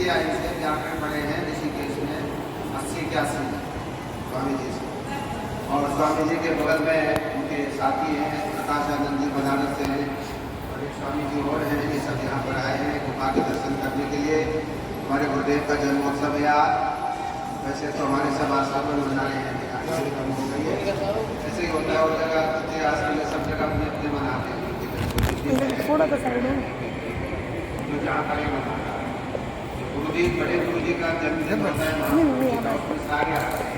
दिया इनसे व्याकरण पढ़े हैं ऋषिकेश में 80-81 स्वामी जी से। और स्वामी जी के बगल में उनके साथी हैं प्रकाशानंद जी बनारस से हैं और एक स्वामी जी और हैं। ये सब यहाँ पर आए हैं गुफा के दर्शन करने के लिए। हमारे गुरुदेव का जन्मोत्सव है आज। वैसे तो हमारे सब आश्रम में मना रहे हैं, कम हो गई है, ऐसे ही होता है और जगह आश्रम में सब जगह अपने अपने मनाते हैं। थोड़ा सा साइड है जो जहाँ का मनाता है गुरुजी, बड़े गुरुजी का जन्मदिन होता है सारे आते हैं।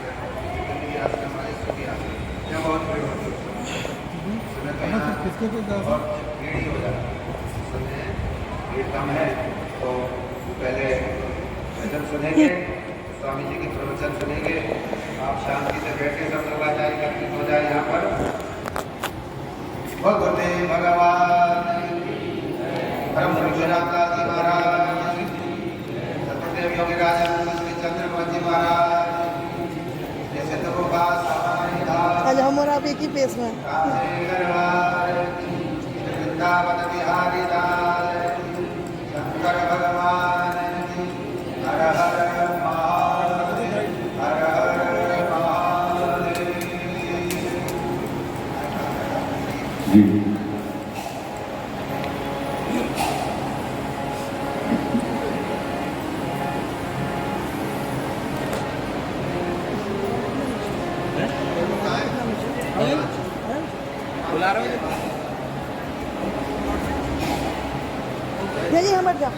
बहुत भीड़ होती है, भीड़ हो जाता है, भीड़ कम है तो पहले भजन सुनेंगे, स्वामी जी की प्रवचन सुनेंगे। आप शांति से बैठे सब लोग आ जाए, हो जाए यहाँ पर। भगवते भगवान ब्रह्म विराता जी महाराज, सत्यदेव योगी राजा चंद्रमोहन जी महाराज, जैसे तो आज हमारा आप एक ही पेश में वृंदावन बिहारी लाल शंकर भगवान हर हर महादेव, हर हर महादेव। जी हमारे जा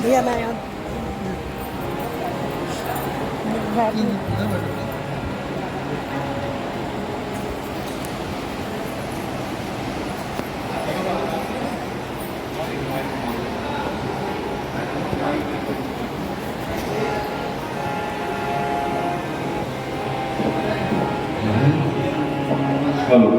भैया मैं यहाँ हेलो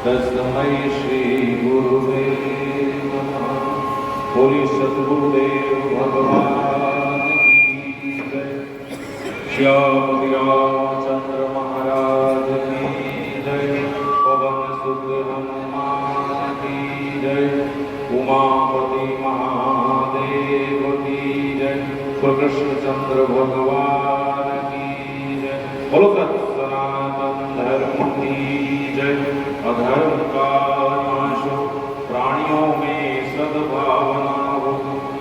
तस्मै श्री गुरुवे नमः। बोलिए सद्गुरुदेव भगवान की जय। श्याम चंद्र महाराज की जय। पवन सुत हनुमान की जय। उमापति महादेव भगवान की जय। बोलो सनातन धर्म की जय। अधर्म का नाश हो, प्राणियों में सद्भावना हो,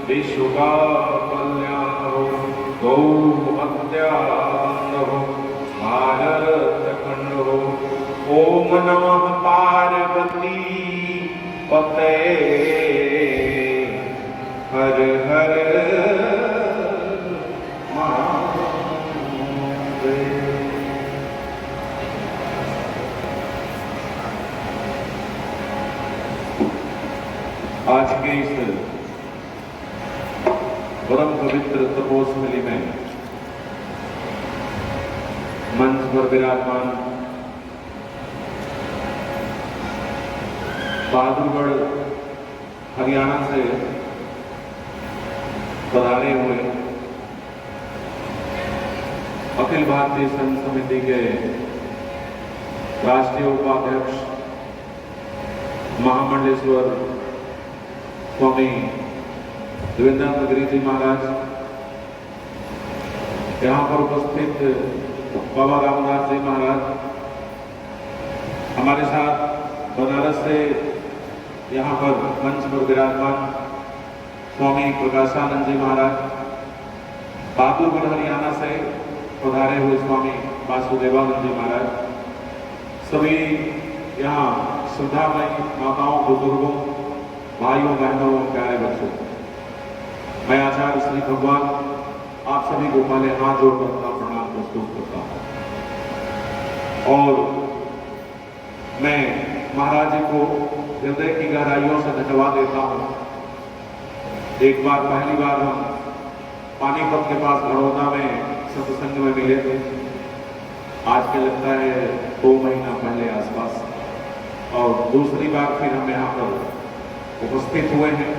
विश्व का कल्याण हो, गौ हत्या बंद हो, भारत खंड हो। ओम नमः पार्वती पते हर हर महादेव। आज के इस परम पवित्र तपोस्थली में मंच पर विराजमान बहादुरगढ़ हरियाणा से पधारे हुए अखिल भारतीय संघ समिति के राष्ट्रीय उपाध्यक्ष महामंडलेश्वर स्वामी देवेंद्र गिरी जी महाराज, यहाँ पर उपस्थित बाबा रामदास जी महाराज, हमारे साथ बनारस से यहाँ पर मंच पर विराजमान स्वामी प्रकाशानंद जी महाराज, बहादुरगढ़ हरियाणा से पधारे हुए स्वामी वासुदेवानंद जी महाराज, सभी यहाँ श्रद्धामयी माताओं, बुजुर्गों, भाइयों, बहनों, प्यारे बच्चों, मैं आचार्य श्री भगवान आप सभी को पहले हाथ जोड़कर अपना प्रणाम प्रस्तुत करता हूँ और मैं महाराज जी को हृदय की गहराइयों से धन्यवाद देता हूँ। एक बार पहली बार हम पानीपत के पास बड़ौदा में सत्संग में मिले थे, आज के लगता है 2 महीना पहले आसपास, और दूसरी बार फिर हम यहाँ पर उपस्थित हुए हैं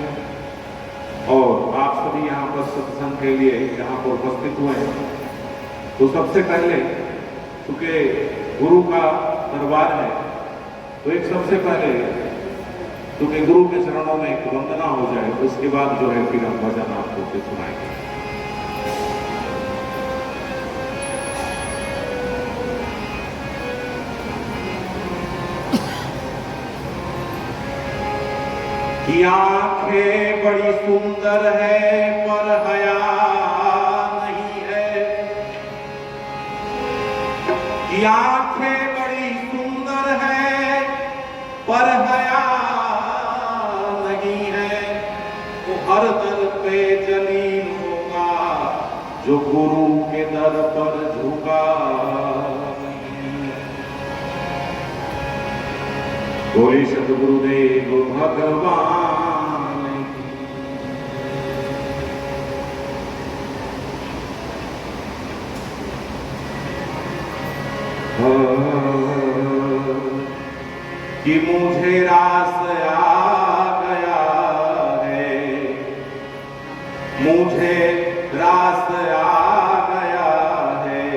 और आप सभी यहाँ पर सत्संग के लिए यहाँ पर उपस्थित हुए हैं। तो सबसे पहले चूंकि गुरु का दरबार है तो एक सबसे पहले क्योंकि गुरु के चरणों में एक वंदना हो जाए, उसके बाद जो है फिर हम भजन आपको से सुनाएंगे। की आंखें बड़ी सुंदर है पर हया नहीं है, की आंखें बड़ी सुंदर है पर हया नहीं है, वो हर दर पे जलील होगा जो गुरु के दर पर झुका नहीं है। बोले सद्गुरुदेव भगवान कि मुझे रास आ गया है, मुझे रास आ गया है,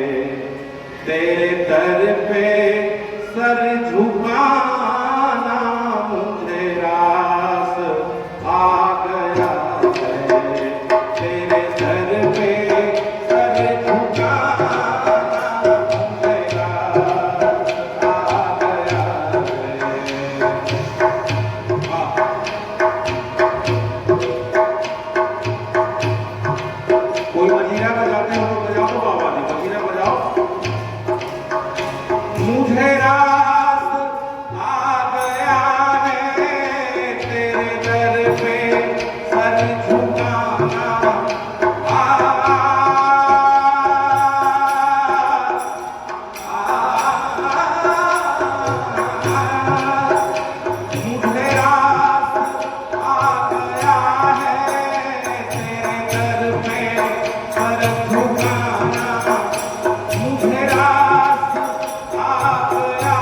तेरे दर पे सर झुकाना मुझे रास आ गया है, तेरे दर पे सर झुकाना मुझे रास आ गया है। कोई मजीरा बजाते हो तो बजाओ बाबा जी, मजीरा बजाओ। मुझे रास आ गया है, तेरे दर पे सर झुकाना मुझे रास आ गया है, तेरे दर पे सर झुकाना मुझे रास आ गया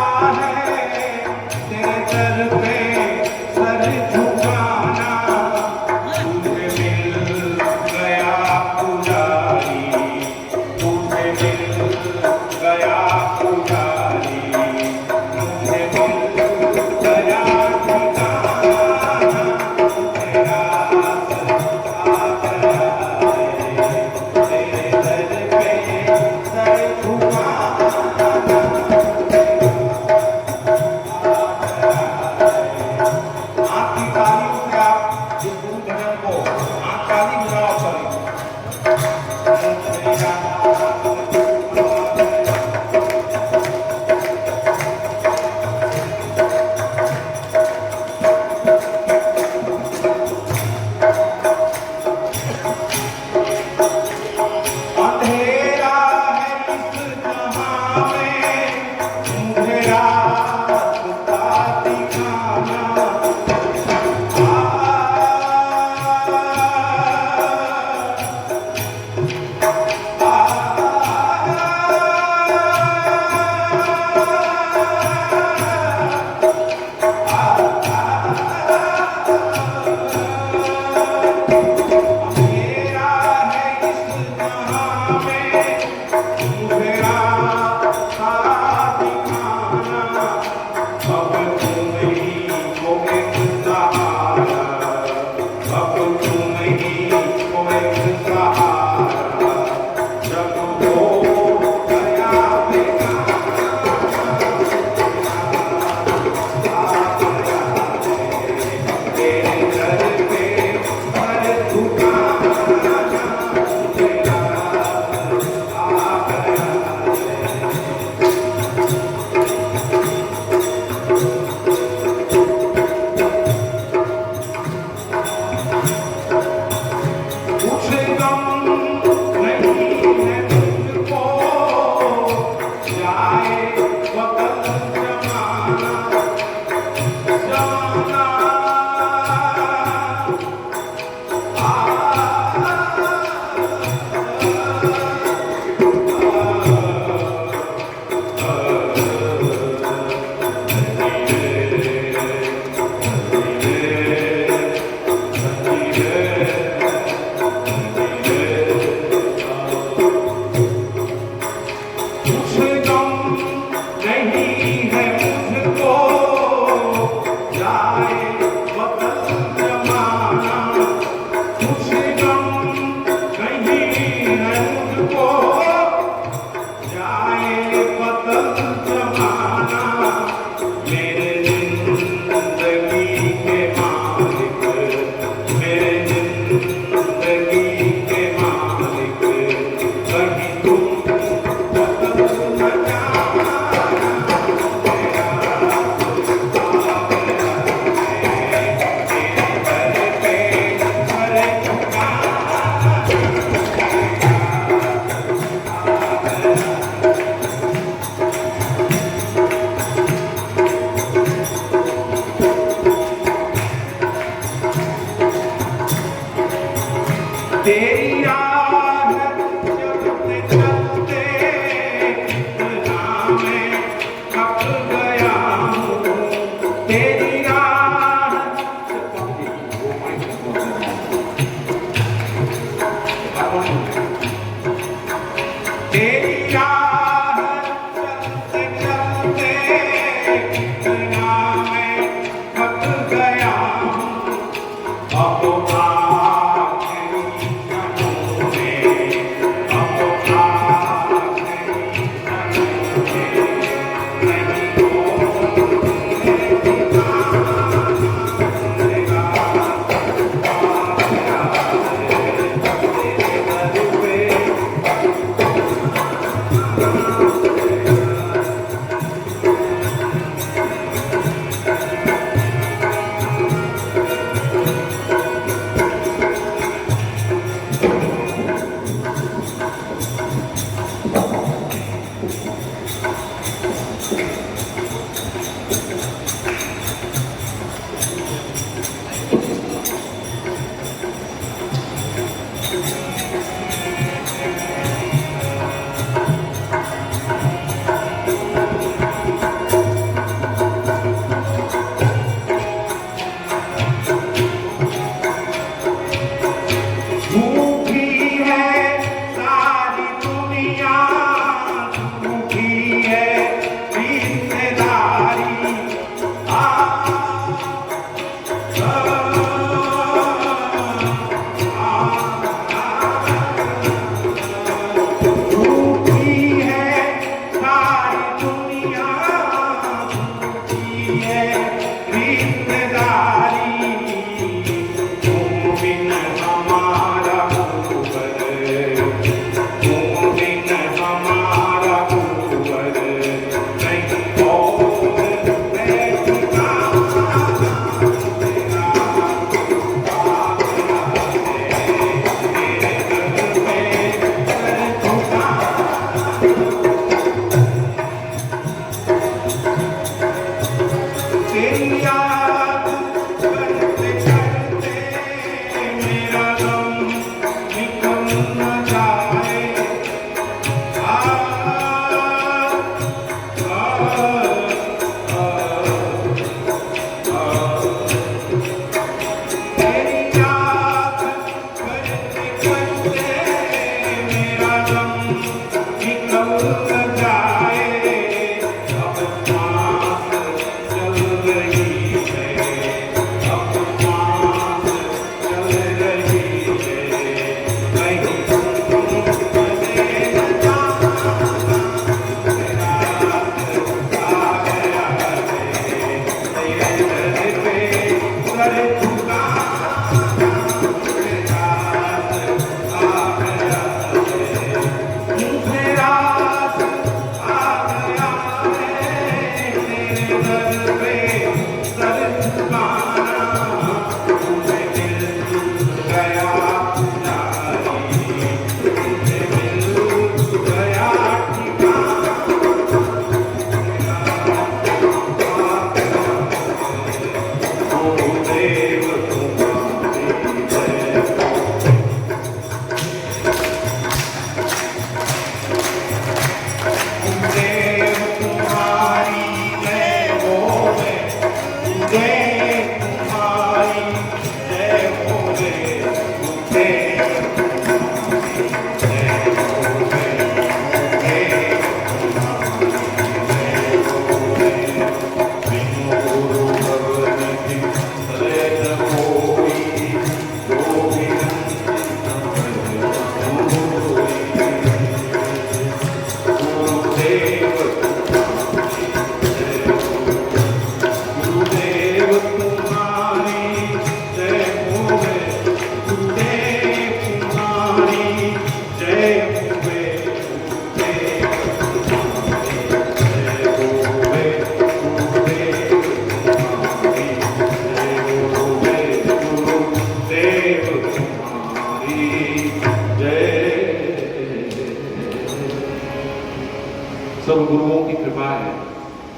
सब गुरुओं की कृपा है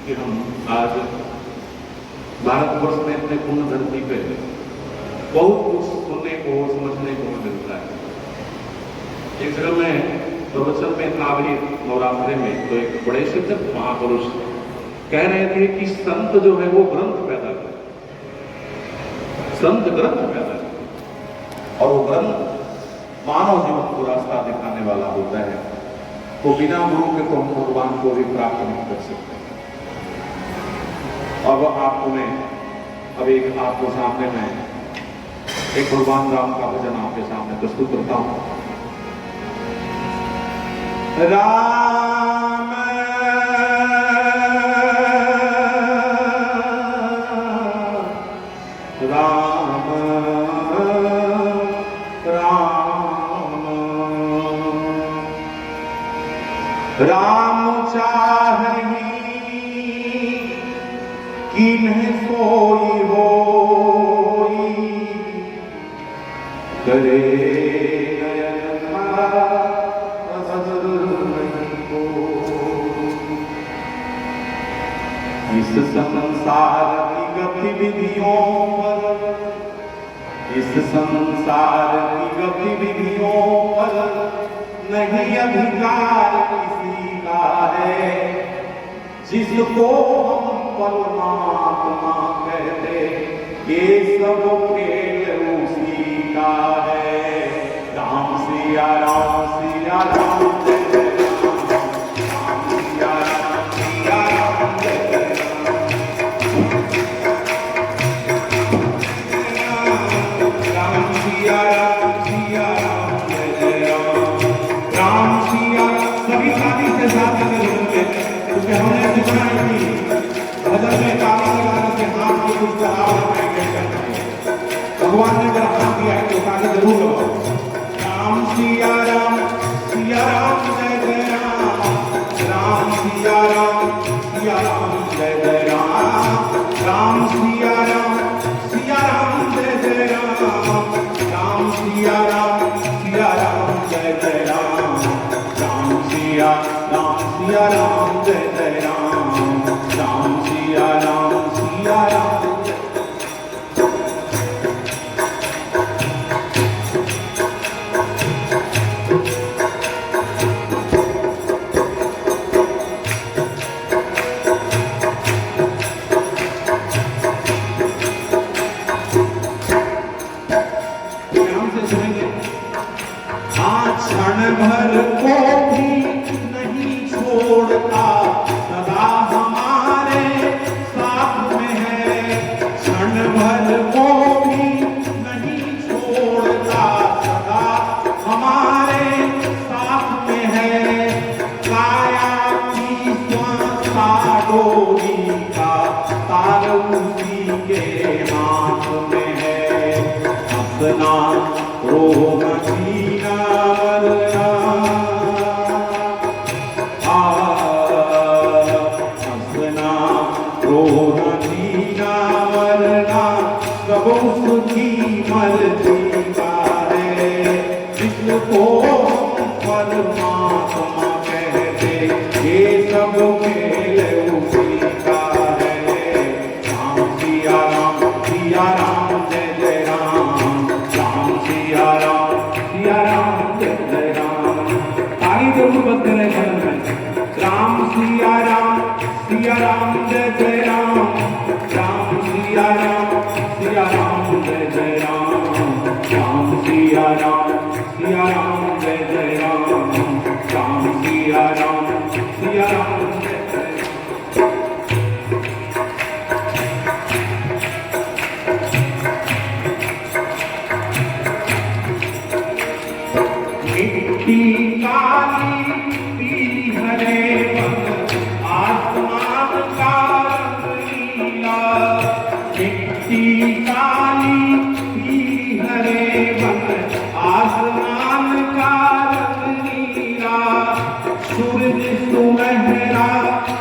कि हम आज भारतवर्ष में अपने पूर्ण धरती पे बहुत कुछ सुनने को समझने को मिलता है। एक जगह में प्रवचन में था भी नवरात्रे में, तो एक बड़े सिद्ध महापुरुष कह रहे थे कि संत जो है वो ग्रंथ पैदा करे, संत ग्रंथ पैदा करे, और वो ग्रंथ मानव जीवन को रास्ता दिखाने वाला होता है। तो बिना गुरु के तो हम भगवान को भी प्राप्त नहीं कर सकते। अब आपको मैं आपको सामने में एक भगवान राम का भजन आपके सामने प्रस्तुत करता हूं। राम राम राम चाहि किन्ह सोई होई, करे नयन इस संसार की गतिविधियों पर, इस संसार की गतिविधियों पर नहीं अधिकार किसी का है। जिसको हम परमात्मा कहते, ये सब खेल उसी का है। राम सिया राम सिया राम जय जय राम, राम सिया राम जय जय राम, राम सिया राम जय जय राम, राम सिया। सभी शादी के साथ क्योंकि हमने सिखाई थी भजन में ताली लगाने से हाथ की कुछ भगवान ने अगर हाथ दिया है तो ताली जरूर लगाओ। राम सिया राम जय जय राम, राम सिया राम जय जय राम, राम सिया राम जय जय राम, राम सिया राम जय जय राम, राम सिया राम जय जय राम, राम सिया राम क्षण भर को भी नहीं छोड़ता, सदा हमारे साथ में है। क्षण भर को भी नहीं छोड़ता, सदा हमारे साथ में है। काया की स्वासा डोरी का तार उसी के हाथ में है। अपना रोना जीना मरना, हंसना रोना जीना मरना सब उसकी मर्जी का है। जिसको परमात्मा कहते, ये सब खेल उसी का है। राम सिया राम जय जय राम, राम सिया राम जय जय राम। ताली जरूर बजते रहे भजन में। राम सिया राम जय जय राम, राम सिया राम जय जय राम, राम सिया राम जय जय राम, राम सिया राम जय जय राम। मिट्टी काली पीली हरे रंग, आसमान का रंग नीला। मिट्टी काली पीली हरे रंग, आसमान का रंग नीला। सूरज सुनहरा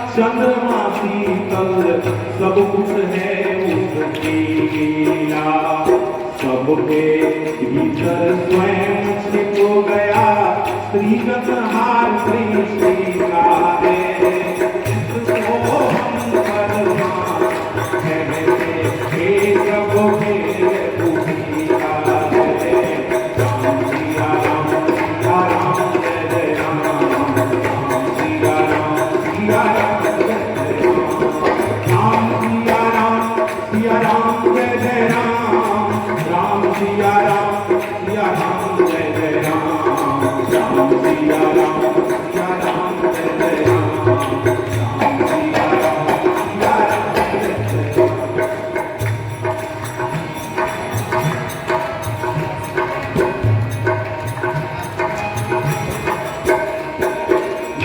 चंद्रमा शीतल, सब कुछ है उसकी लीला। सबके भीतर स्वयं छिप गया, श्रीगत हार श्री श्री का है। जिसको हम परमात्मा कहते, ये सब खेल उसी का है। राम सिया राम जय जय राम, राम सिया राम जय जय राम, राम सिया राम जय जय राम, राम सिया राम जय जय राम, राम सिया राम जय जय राम, राम सिया राम जय जय राम।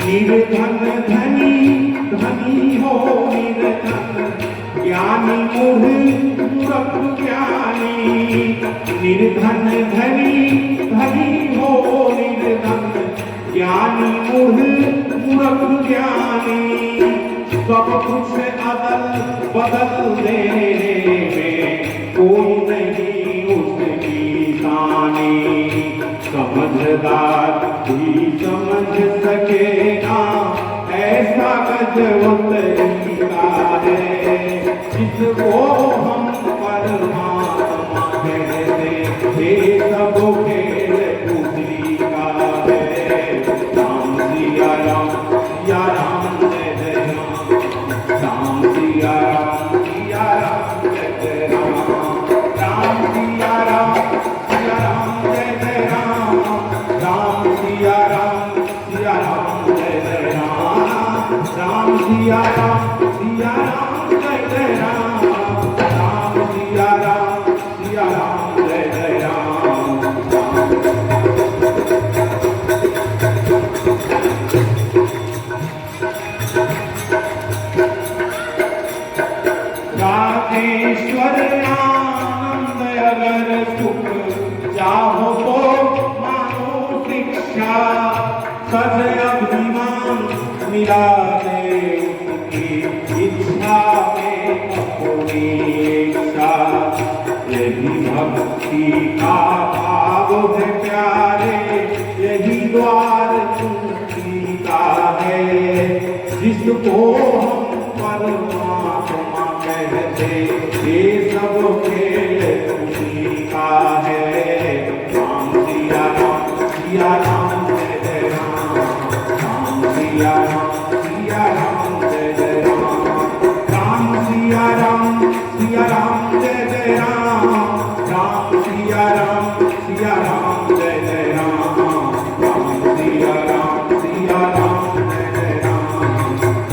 निर्धन धनी हो निर्धन, ज्ञानी मूर्ख ज्ञानी। निर्धन धनी हो निर्धन, ज्ञानी मूर्ख ज्ञानी। सब कुछ अदल बदल देने में कोई नहीं उसकी तानी। समझदार भी समझ सके ना, ऐसा गजब तरीका है। राधेश्वर आनंद अगर सुख चाहो तो मानो शिक्षा सज अभिमान मिला दे उसकी इच्छा में अपनी इच्छा यही भक्ति का भाव है प्यारे यही द्वार मुक्ति का है जिसको हम परमात्मा कहते ये सब खेल उसी का है राम सिया राम सिया राम जय जय राम राम सिया राम जय जय राम राम सिया राम जय जय राम राम सिया राम जय जय राम राम सिया राम जय जय राम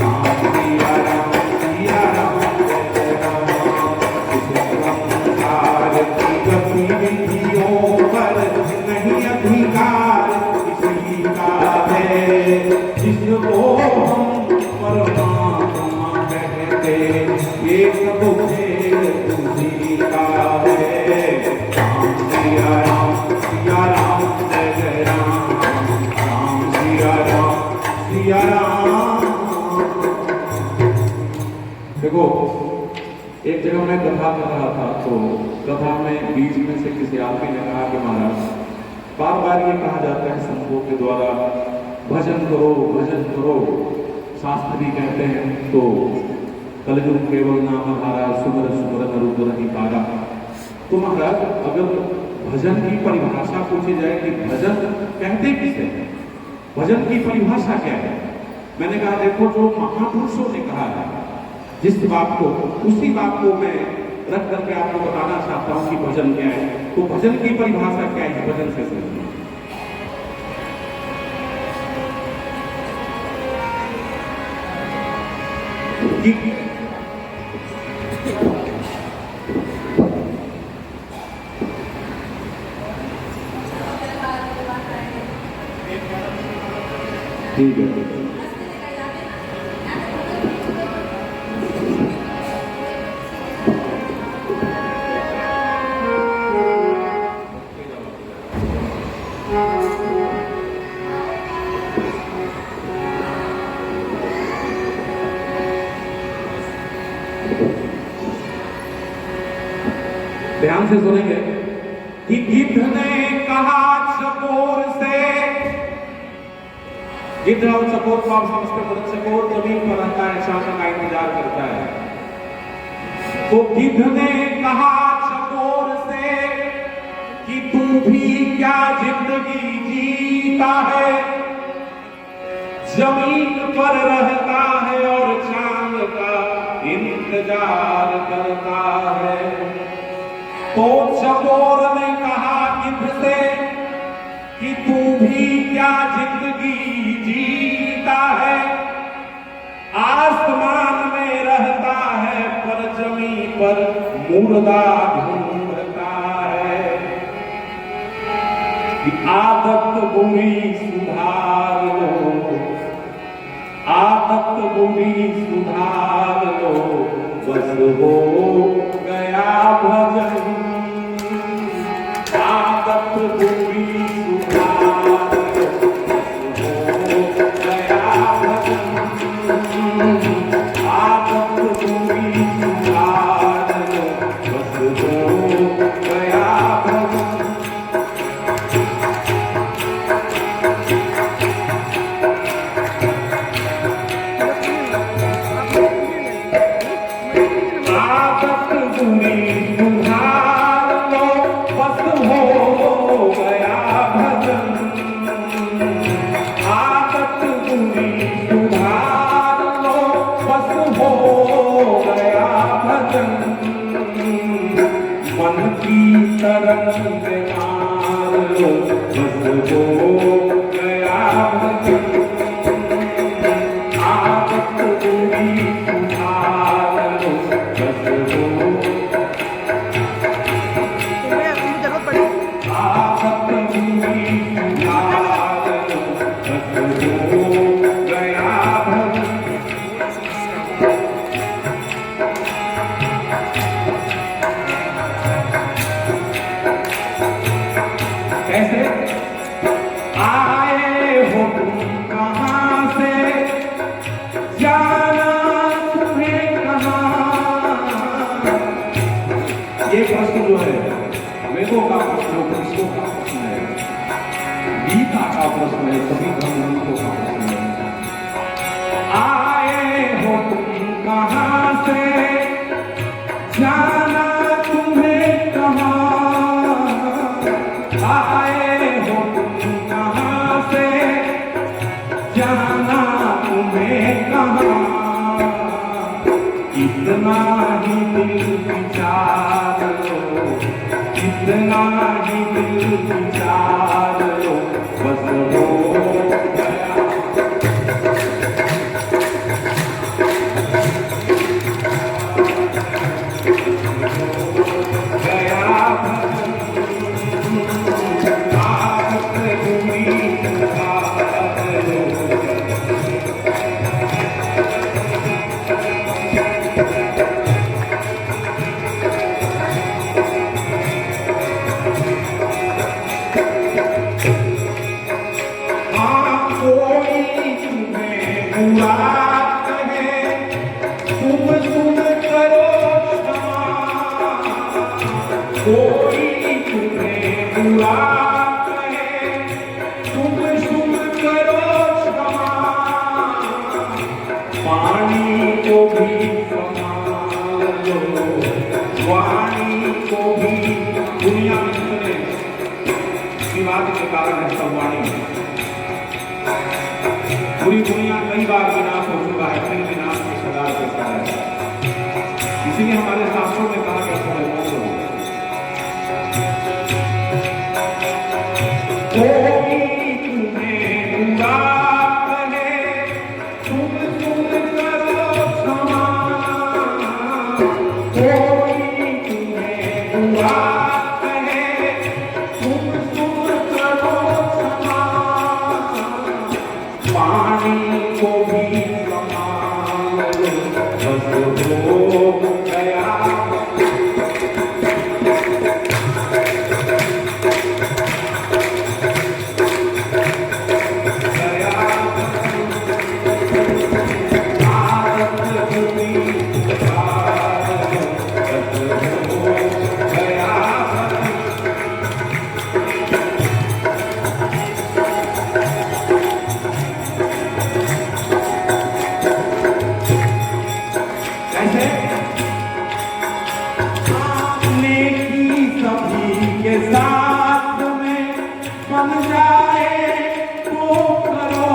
राम सिया राम जय जय राम इस संसार की गतिविधियों पर नहीं अधिकार किसी का है जिसको हम परमात्मा कहते ये सब खेल उसी का है राम सिया राम जय जय राम राम सिया राम देखो एक जगह मैं कथा कर रहा था तो कथा में बीच में से किसी आदमी ने कहा कि महाराज बार बार ये कहा जाता है संतों के द्वारा भजन करो शास्त्र भी कहते हैं तो कलयुग केवल नाम हारा सुमर रूप नहीं पारा तो महाराज अगर भजन की परिभाषा पूछी जाए कि भजन कहते किसे भजन की परिभाषा क्या है मैंने कहा देखो जो महापुरुषों ने कहा है जिस बात को उसी बात को मैं रख करके आपको बताना चाहता हूं कि भजन क्या है तो भजन की परिभाषा क्या है भजन से समझिए ठीक है ध्यान से सुनेंगे कि गिद्ध ने कहा चकोर से गिद्ध और चकोर को आप समझते हो चकोर जमीन पर रहता है शासन का इंतजार करता है तो गिद्ध ने कहा चकोर से कि तू भी क्या जिंदगी जीता है जमीन पर रहता है और चांद का इंतजार करता है तो चकोर ने कहा गिद्ध से कि तू भी क्या जिंदगी जीता है आसमान में रहता है पर जमीन पर मुर्दा ढूंढता है कि आदत बुरी सुधार लो आदत बुरी सुधार लो बस हो गया भजन आदत बुरी सुधार हो गया भजन आदत बुरी सुधार बस हो गया भजन से जाना तुम्हें कहाँ, आए हो तुम कहाँ से, जाना तुम्हें कहाँ, इतना ही दिल विचार लो, इतना ही दिल विचार लो, बस हो गया। कोई तुम्हें बुरा कहे, तुम शुभ करो क्षमा, पानी को भी संभाल लो, वाणी को भी। दुनिया में सुने विवाद के कारण है सब वाणी में। पूरी दुनिया कई बार विनाश हो चुका है, फिर विनाश के कगार पे खड़ा है। इसीलिए हमारे शास्त्रों में कहा गया है कोई तुम्हें बुरा कहे, तुम शुभ करो क्षमा, कोई तुम्हें बुरा कहे, तुम शुभ करो क्षमा, पानी को भी संभाल लो, बस हो गया। साथ में बन जाए तो करो,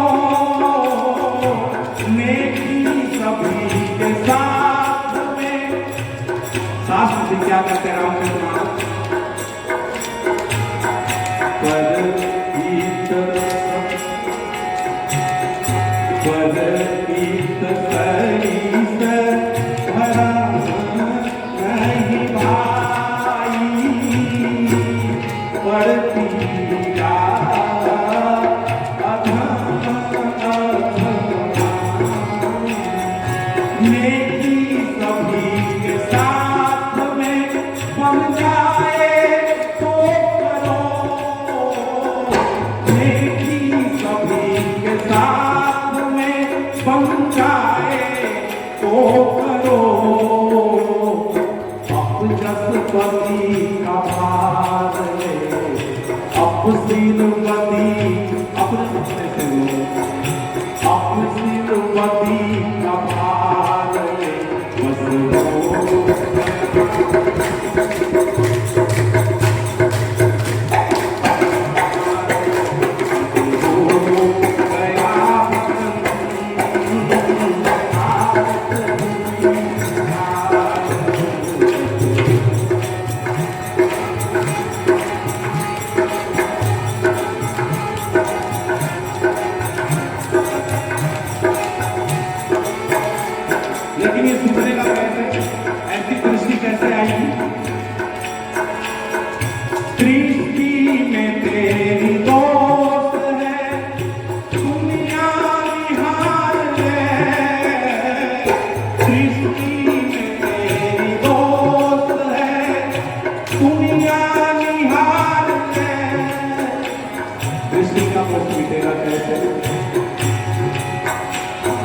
नेकी सभी के साथ में। शास्त्र से क्या कहते हैं रामचंद्र? भरा नहीं भाई, पड़ती नेकी सभी के साथ में बन जाए तो करो, नेकी सभी के साथ में बन जाए तो करो। अपजसपति का भार ले, अपसीलपति अपने से लो, अपसीलपति का भार ले, बस हो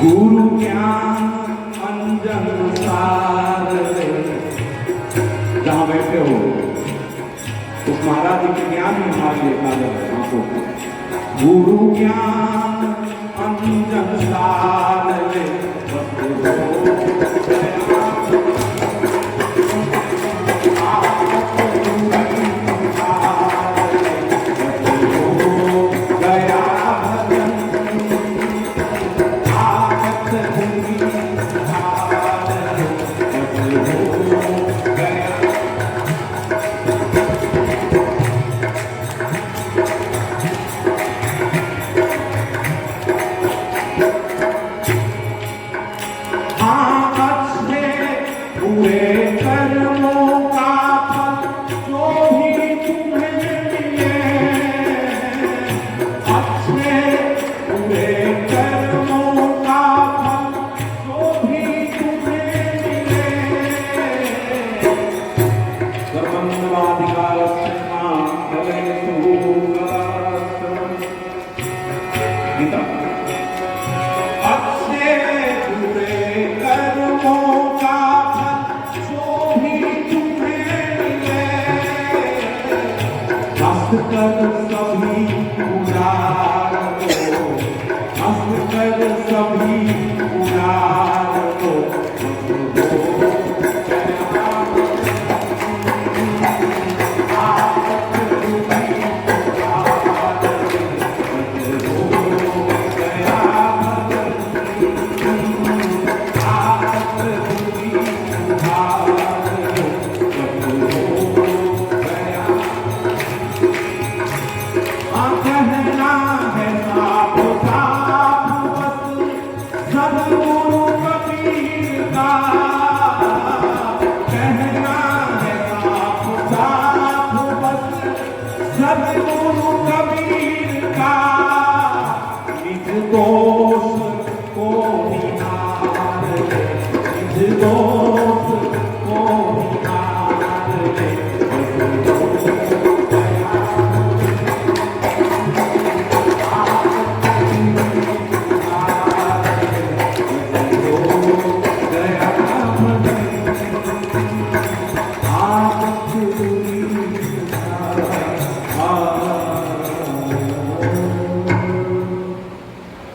गुरु ज्ञान अंजन सार ले। जहां बैठे हो उस महाराज के ज्ञान में हमारे आंखों को गुरु ज्ञान अंजन सार ले।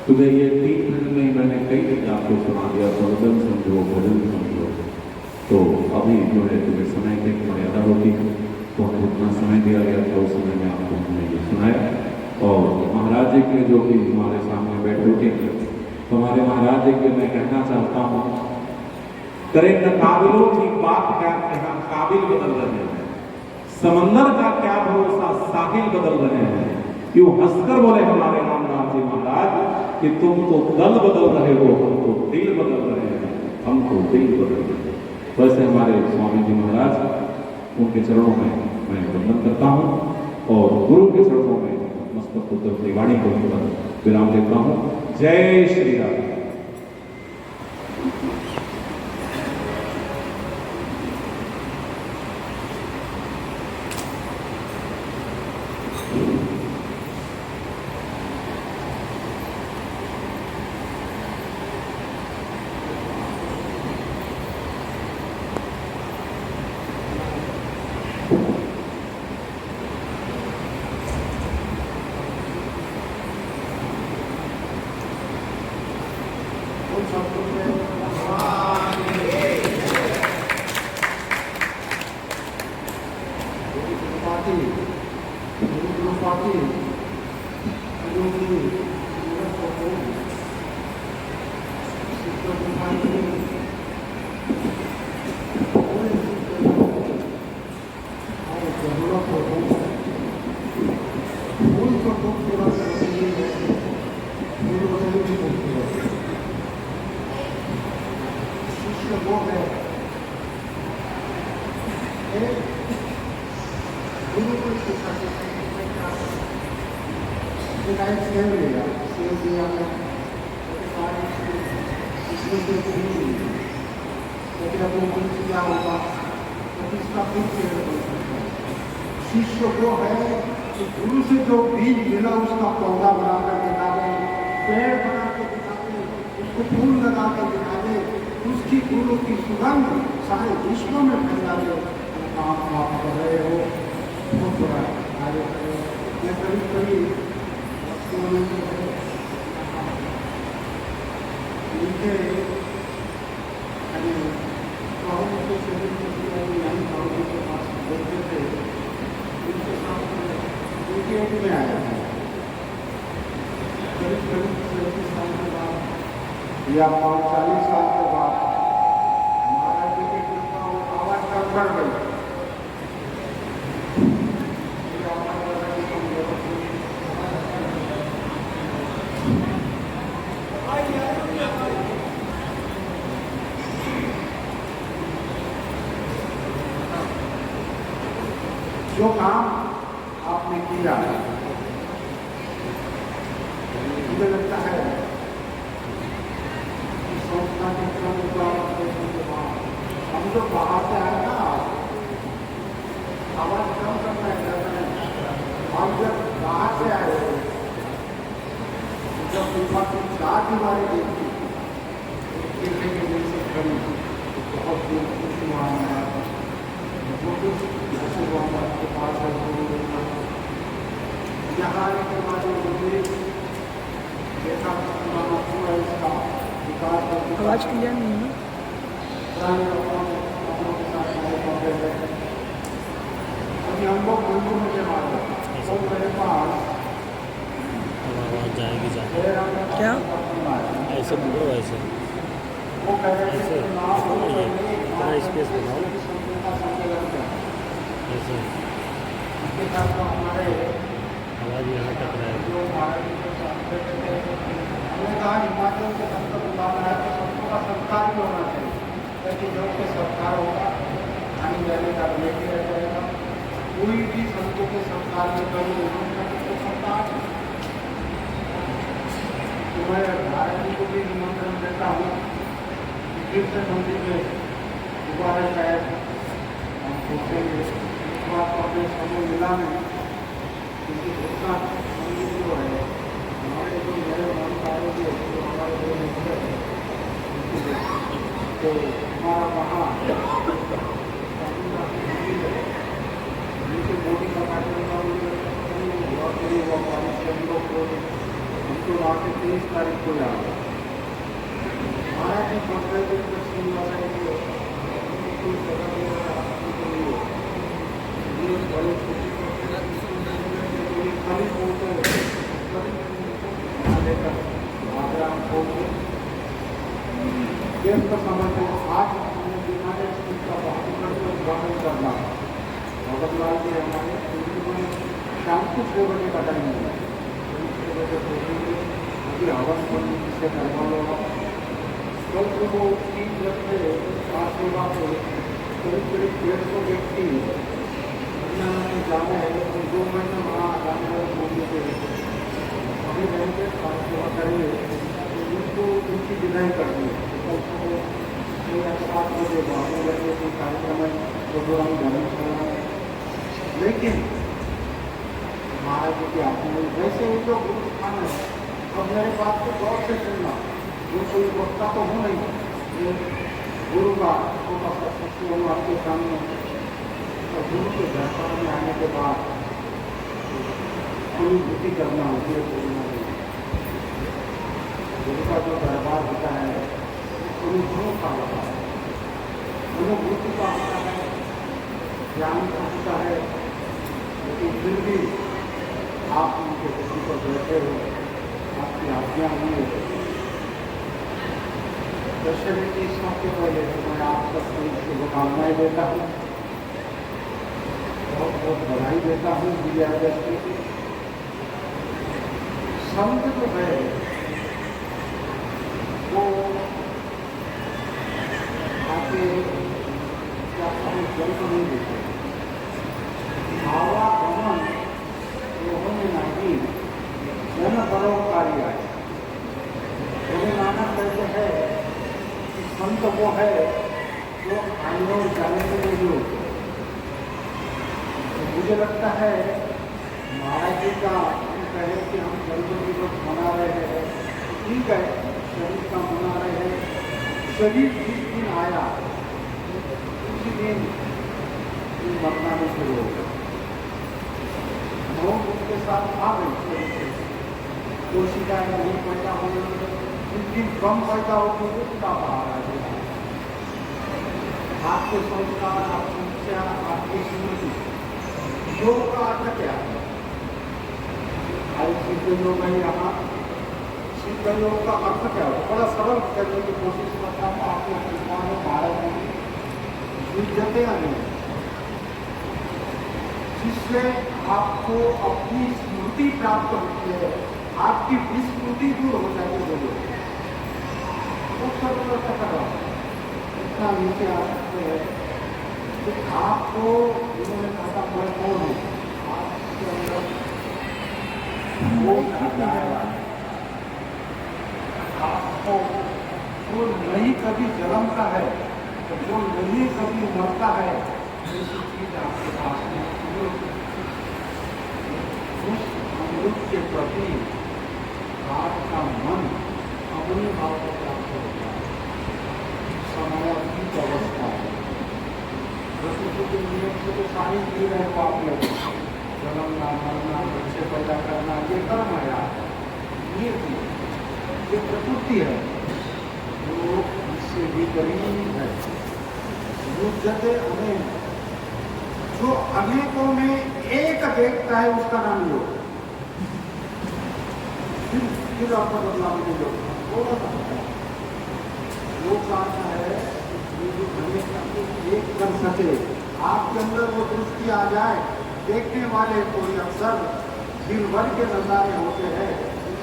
तुम्हें ये 3 मिनट में मैंने कई चीज़ें आपको सुना दिया, भजन समझो, भजन समझो। तो अभी जो है तुम्हें समय की मर्यादा होती है, तो हमें जितना समय दिया गया था उस समय में आपको हमने ये सुनाया। और महाराज जी के जो भी हमारे सामने बैठे थे, तो हमारे महाराज जी के मैं कहना चाहता हूँ, करे न काबिलों की बात क्या कहना, काबिल बदल रहे हैं। समंदर का क्या भरोसा, साहिल बदल रहे हैं। क्यों हंसकर बोले हमारे रामदास जी महाराज कि तुम तो दल बदल रहे हो, हम तो दिल बदल रहे हैं, हम तो दिल बदल रहे हैं। वैसे हमारे स्वामी जी महाराज, उनके चरणों में मैं वंदन करता हूँ और गुरु के चरणों में मस्तक उत्तर त्रिवाणी को विराम देता हूँ। जय श्री राम। शिष्य वो है कि गुरु से जो बीज मिला उसका पौधा बना कर दिखा दे, पेड़ बना के दिखा दे, उसको फूल लगा कर दिखा दे, उसकी गुरु की सुगंध सारे विश्व में फैला दे। आप कर रहे हो, बहुत बड़ा कार्य कर रहे हो। ये करीब करीब नीचे पेट में आया है। करीब 37 साल के बाद या 40 साल के बाद महाराज जी की कृपा वो आवाज कम बढ़ गई। जो काम आपने किया मुझे लगता है कि संस्था के क्रम द्वारा हम जो बाहर से आए ना आवाज कम करना है। हम जब बाहर से आए जब कृपा की 4 दीवारें देखी गिरने के लिए से खड़ी बहुत दूर खुशी वहाँ जो कुछ के पास है यहाँ आने के बाद मुझे देखा पुराना पूरा इसका विकास आवाज क्लियर नहीं है ना। पुराने अपनों के साथ हमारे पौधे हैं। अभी हम लोग मंदिर में जमा रहे तो मेरे पास आवाज जाएगी क्या ऐसे बोलो ऐसे वो कह रहे ऐसे थे इतना स्पेस बनाओ ऐसे उसके साथ तो हमारे आवाज यहाँ तक रहे। जो महाराज जी के साथ हमने कहा हिमाचल के संत बुलाना है तो सबको का संस्कार भी होना चाहिए ताकि जो के संस्कार होगा आने जाने का लेके रह जाएगा। कोई भी संतों के संस्कार में कभी तो संस्कार तो मैं भारत जी को भी निमंत्रण देता हूँ फिर से मंदिर में दोबारा शायद हम सोचेंगे बात को अपने समय मिला नहीं क्योंकि घोषणा मंदिर जो है हमारे जो नए मन कार्य जो हमारे जो मित्र तो हमारा वहाँ जिनसे मोदी का कार्यक्रम हुआ बारिश हम लोग को हमको वहाँ से 23 तारीख को जाना महाराज जी पहुँच गए थे पश्चिम वाला कोई जगह खाली लेकर आगरा पहुँचे देश का समझ आज यूनाइटेड स्टेट का बहुत उद्घाटन करना भगत लाल जी हमारे शाम को 6 बजे का टाइम मिला 6 बजे पहुँचेंगे अभी हवन बंद से करवा होगा कल सुबह 3 बजे आज सेवा को करीब 150 व्यक्ति में जाना है तो 2 महीने वहाँ जाने वाले मोदी के अभी रहेंगे सेवा करेंगे उनको उनकी विदाई करनी है कल सुबह 7 बजे भागने लगे कोई कार्यक्रम है प्रोग्राम धर्मशाला है लेकिन महाराज जी की आत्मा वैसे वो जो गुरु स्थान है अब मेरे पास तो गौर से सुनना जो कोई वक्ता तो हूँ नहीं गुरु का छोटा सा सत्य हूँ आपके सामने गुरु के दरबार में आने के बाद अनुभूति करना होती है गुरु का जो दरबार होता है अनुभव का होता है अनुभूति का होता है ज्ञान का होता है लेकिन फिर भी आप उनके किसी पर बैठे हो आपकी आज्ञा हुई है दर्शन की सबके पहले तो मैं आप सबको शुभकामनाएं देता हूँ बहुत बहुत बधाई देता हूँ विजयादशमी की। संत जो है वो आके क्या जन्म नहीं देते आवागमन उन्होंने नहीं जन परोपकारी आए उन्हें नाना कहते हैं कि संत वो है जो आने और जाने के लिए जो मुझे लगता है महाराज जी का कहे कि हम जन्म दिवस मना रहे हैं ठीक है शरीर का मना रहे हैं शरीर जिस दिन आया उसी दिन मरना में शुरू हो गया मौत उसके साथ आ गई कोशिकाएं नहीं पैदा होने जिस दिन कम पैदा होती है उसका बाहर आ गया आपके संस्कार, आपकी इच्छा, आपकी स्मृति योग का अर्थ क्या है? भाई सिद्ध योग है यहाँ। सिद्ध योग का अर्थ क्या है, बड़ा सरल करने की कोशिश करता हूँ आपको। कृष्ण भारत में युद्धते आने जिससे आपको अपनी स्मृति प्राप्त होती है, आपकी विस्मृति दूर हो जाती है। वो सब करो इतना नीचे आ सकते हैं कि आपको इन्होंने कहा मैं कौन हूँ, आपके अंदर वो आपको जो नहीं कभी जन्मता है, तो जो नहीं कभी मरता है, ऐसी चीज आपके पास में उस अमृत के प्रति आपका मन अपने भाव को प्राप्त होता है। समाधिक अवस्था है। प्रकृति के नियम से तो सारी जीव है पाप में, जन्मना मरना बच्चे पैदा करना ये कर्म है यार, ये प्रकृति है जो इससे विपरीत है। युद्धते अनेक, जो अनेकों में एक देखता है उसका नाम योग। फिर आपका बदलाव नहीं होगा, थोड़ा सा योग का अर्थ है ये जो अनेक को एक कर सके, आपके अंदर वो दृष्टि आ जाए। देखने वाले कोई अक्सर दिन भर के नजारे होते हैं,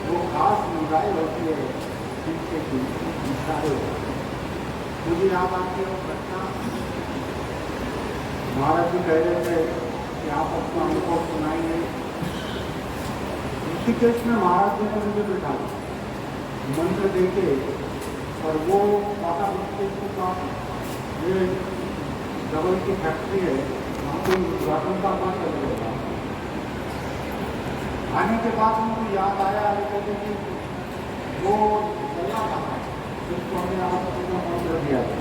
वो खास नजारे होती है जिनके इशारे। मुझे याद आती है घटना, महाराज जी कह रहे थे कि आप अपना अनुभव सुनाएंगे। ऋषिकेश में महाराज जी ने मुझे बिठा मंत्र देके, और वो माता ऋषिकेश के पास ये डबल की फैक्ट्री है, वहाँ पे उद्घाटन का काम कर रहा था। आने के बाद मुझे याद आया कहते कि वो जला कहा जिसको हमने आप अपना मंत्र दिया था,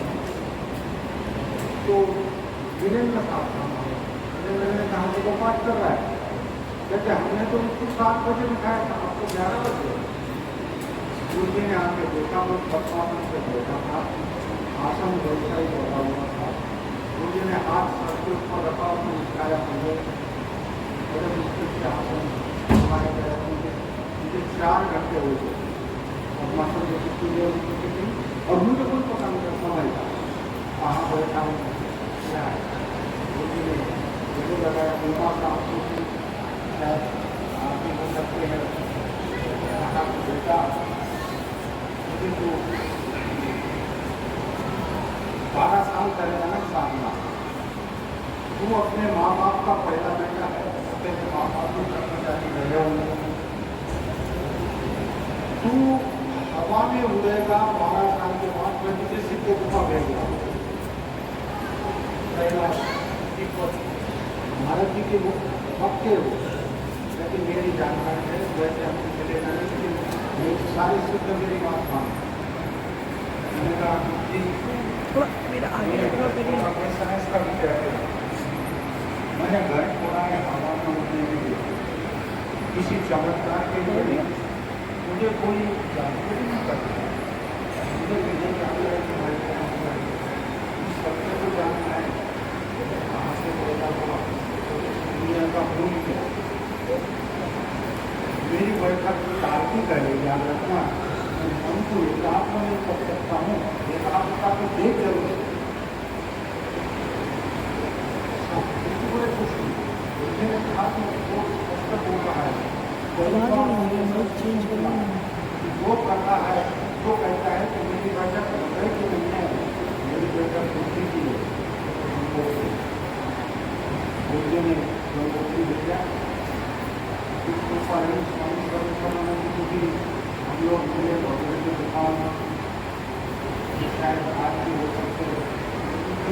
तो वीरेंद्र साहब था, वीरेंद्र ने कहा कि वो पाठ कर रहा है। कहते हमने तो उसको 7 बजे उठाया था, आपको 11 बजे। गुरु जी ने आके देखा, वो परमात्मा से बैठा था, आसन वैसा ही बैठा हुआ था। गुरु जी ने हाथ सर के ऊपर रखा, उसने उठाया मुझे, बड़े मुश्किल से आसन हमारे गए। मुझे 4 घंटे हो गए परमात्मा की पूजा थी, और मुझे कोई पता नहीं समय था कहाँ बैठा हूँ क्या है। गुरु जी ने मुझे लगाया बीमा का शायद आप हो सकते हैं बेटा, मुझे तो 12 साल करेगा ना सामना। तू अपने माँ बाप का पहला बेटा है, अपने माँ बाप को करना जाती रहे होंगे, तू हवा में उड़ेगा 12 साल के बाद, मैं तुझे सिक्के गुफा भेजूंगा। पहला भारत जी के पक्के हो, लेकिन मेरी जानकारी है वैसे हमने चले जाने, लेकिन सारे सिद्ध मेरी बात मान। मैंने कहा जी मेरा आगे का साइंस का विषय है, मैंने घर थोड़ा हवा में उड़ने के लिए किसी चमत्कार के लिए मुझे कोई जानकारी नहीं करता, मुझे ये जानना है कि इस सत्य को जानना है कहाँ से पैदा हुआ, दुनिया का मूल क्या। मेरी बैठक तार्किक है, याद रखना। मैं उनको एकात्म नहीं कर सकता हूँ, एकात्मता को देख जरूर बड़े खुश हूँ। मुझे कहा कि वो स्पष्ट हो रहा है, वो करता है, वो कहता है कि मेरी बैठक हृदय की नहीं है, मेरी बैठक बुद्धि की है। बुद्धि ने जो बुद्धि दिया उसको स्वामी सर्वसमानंद जी की हम लोग मिले भगवान की दुकान शायद आज भी हो सकते हैं।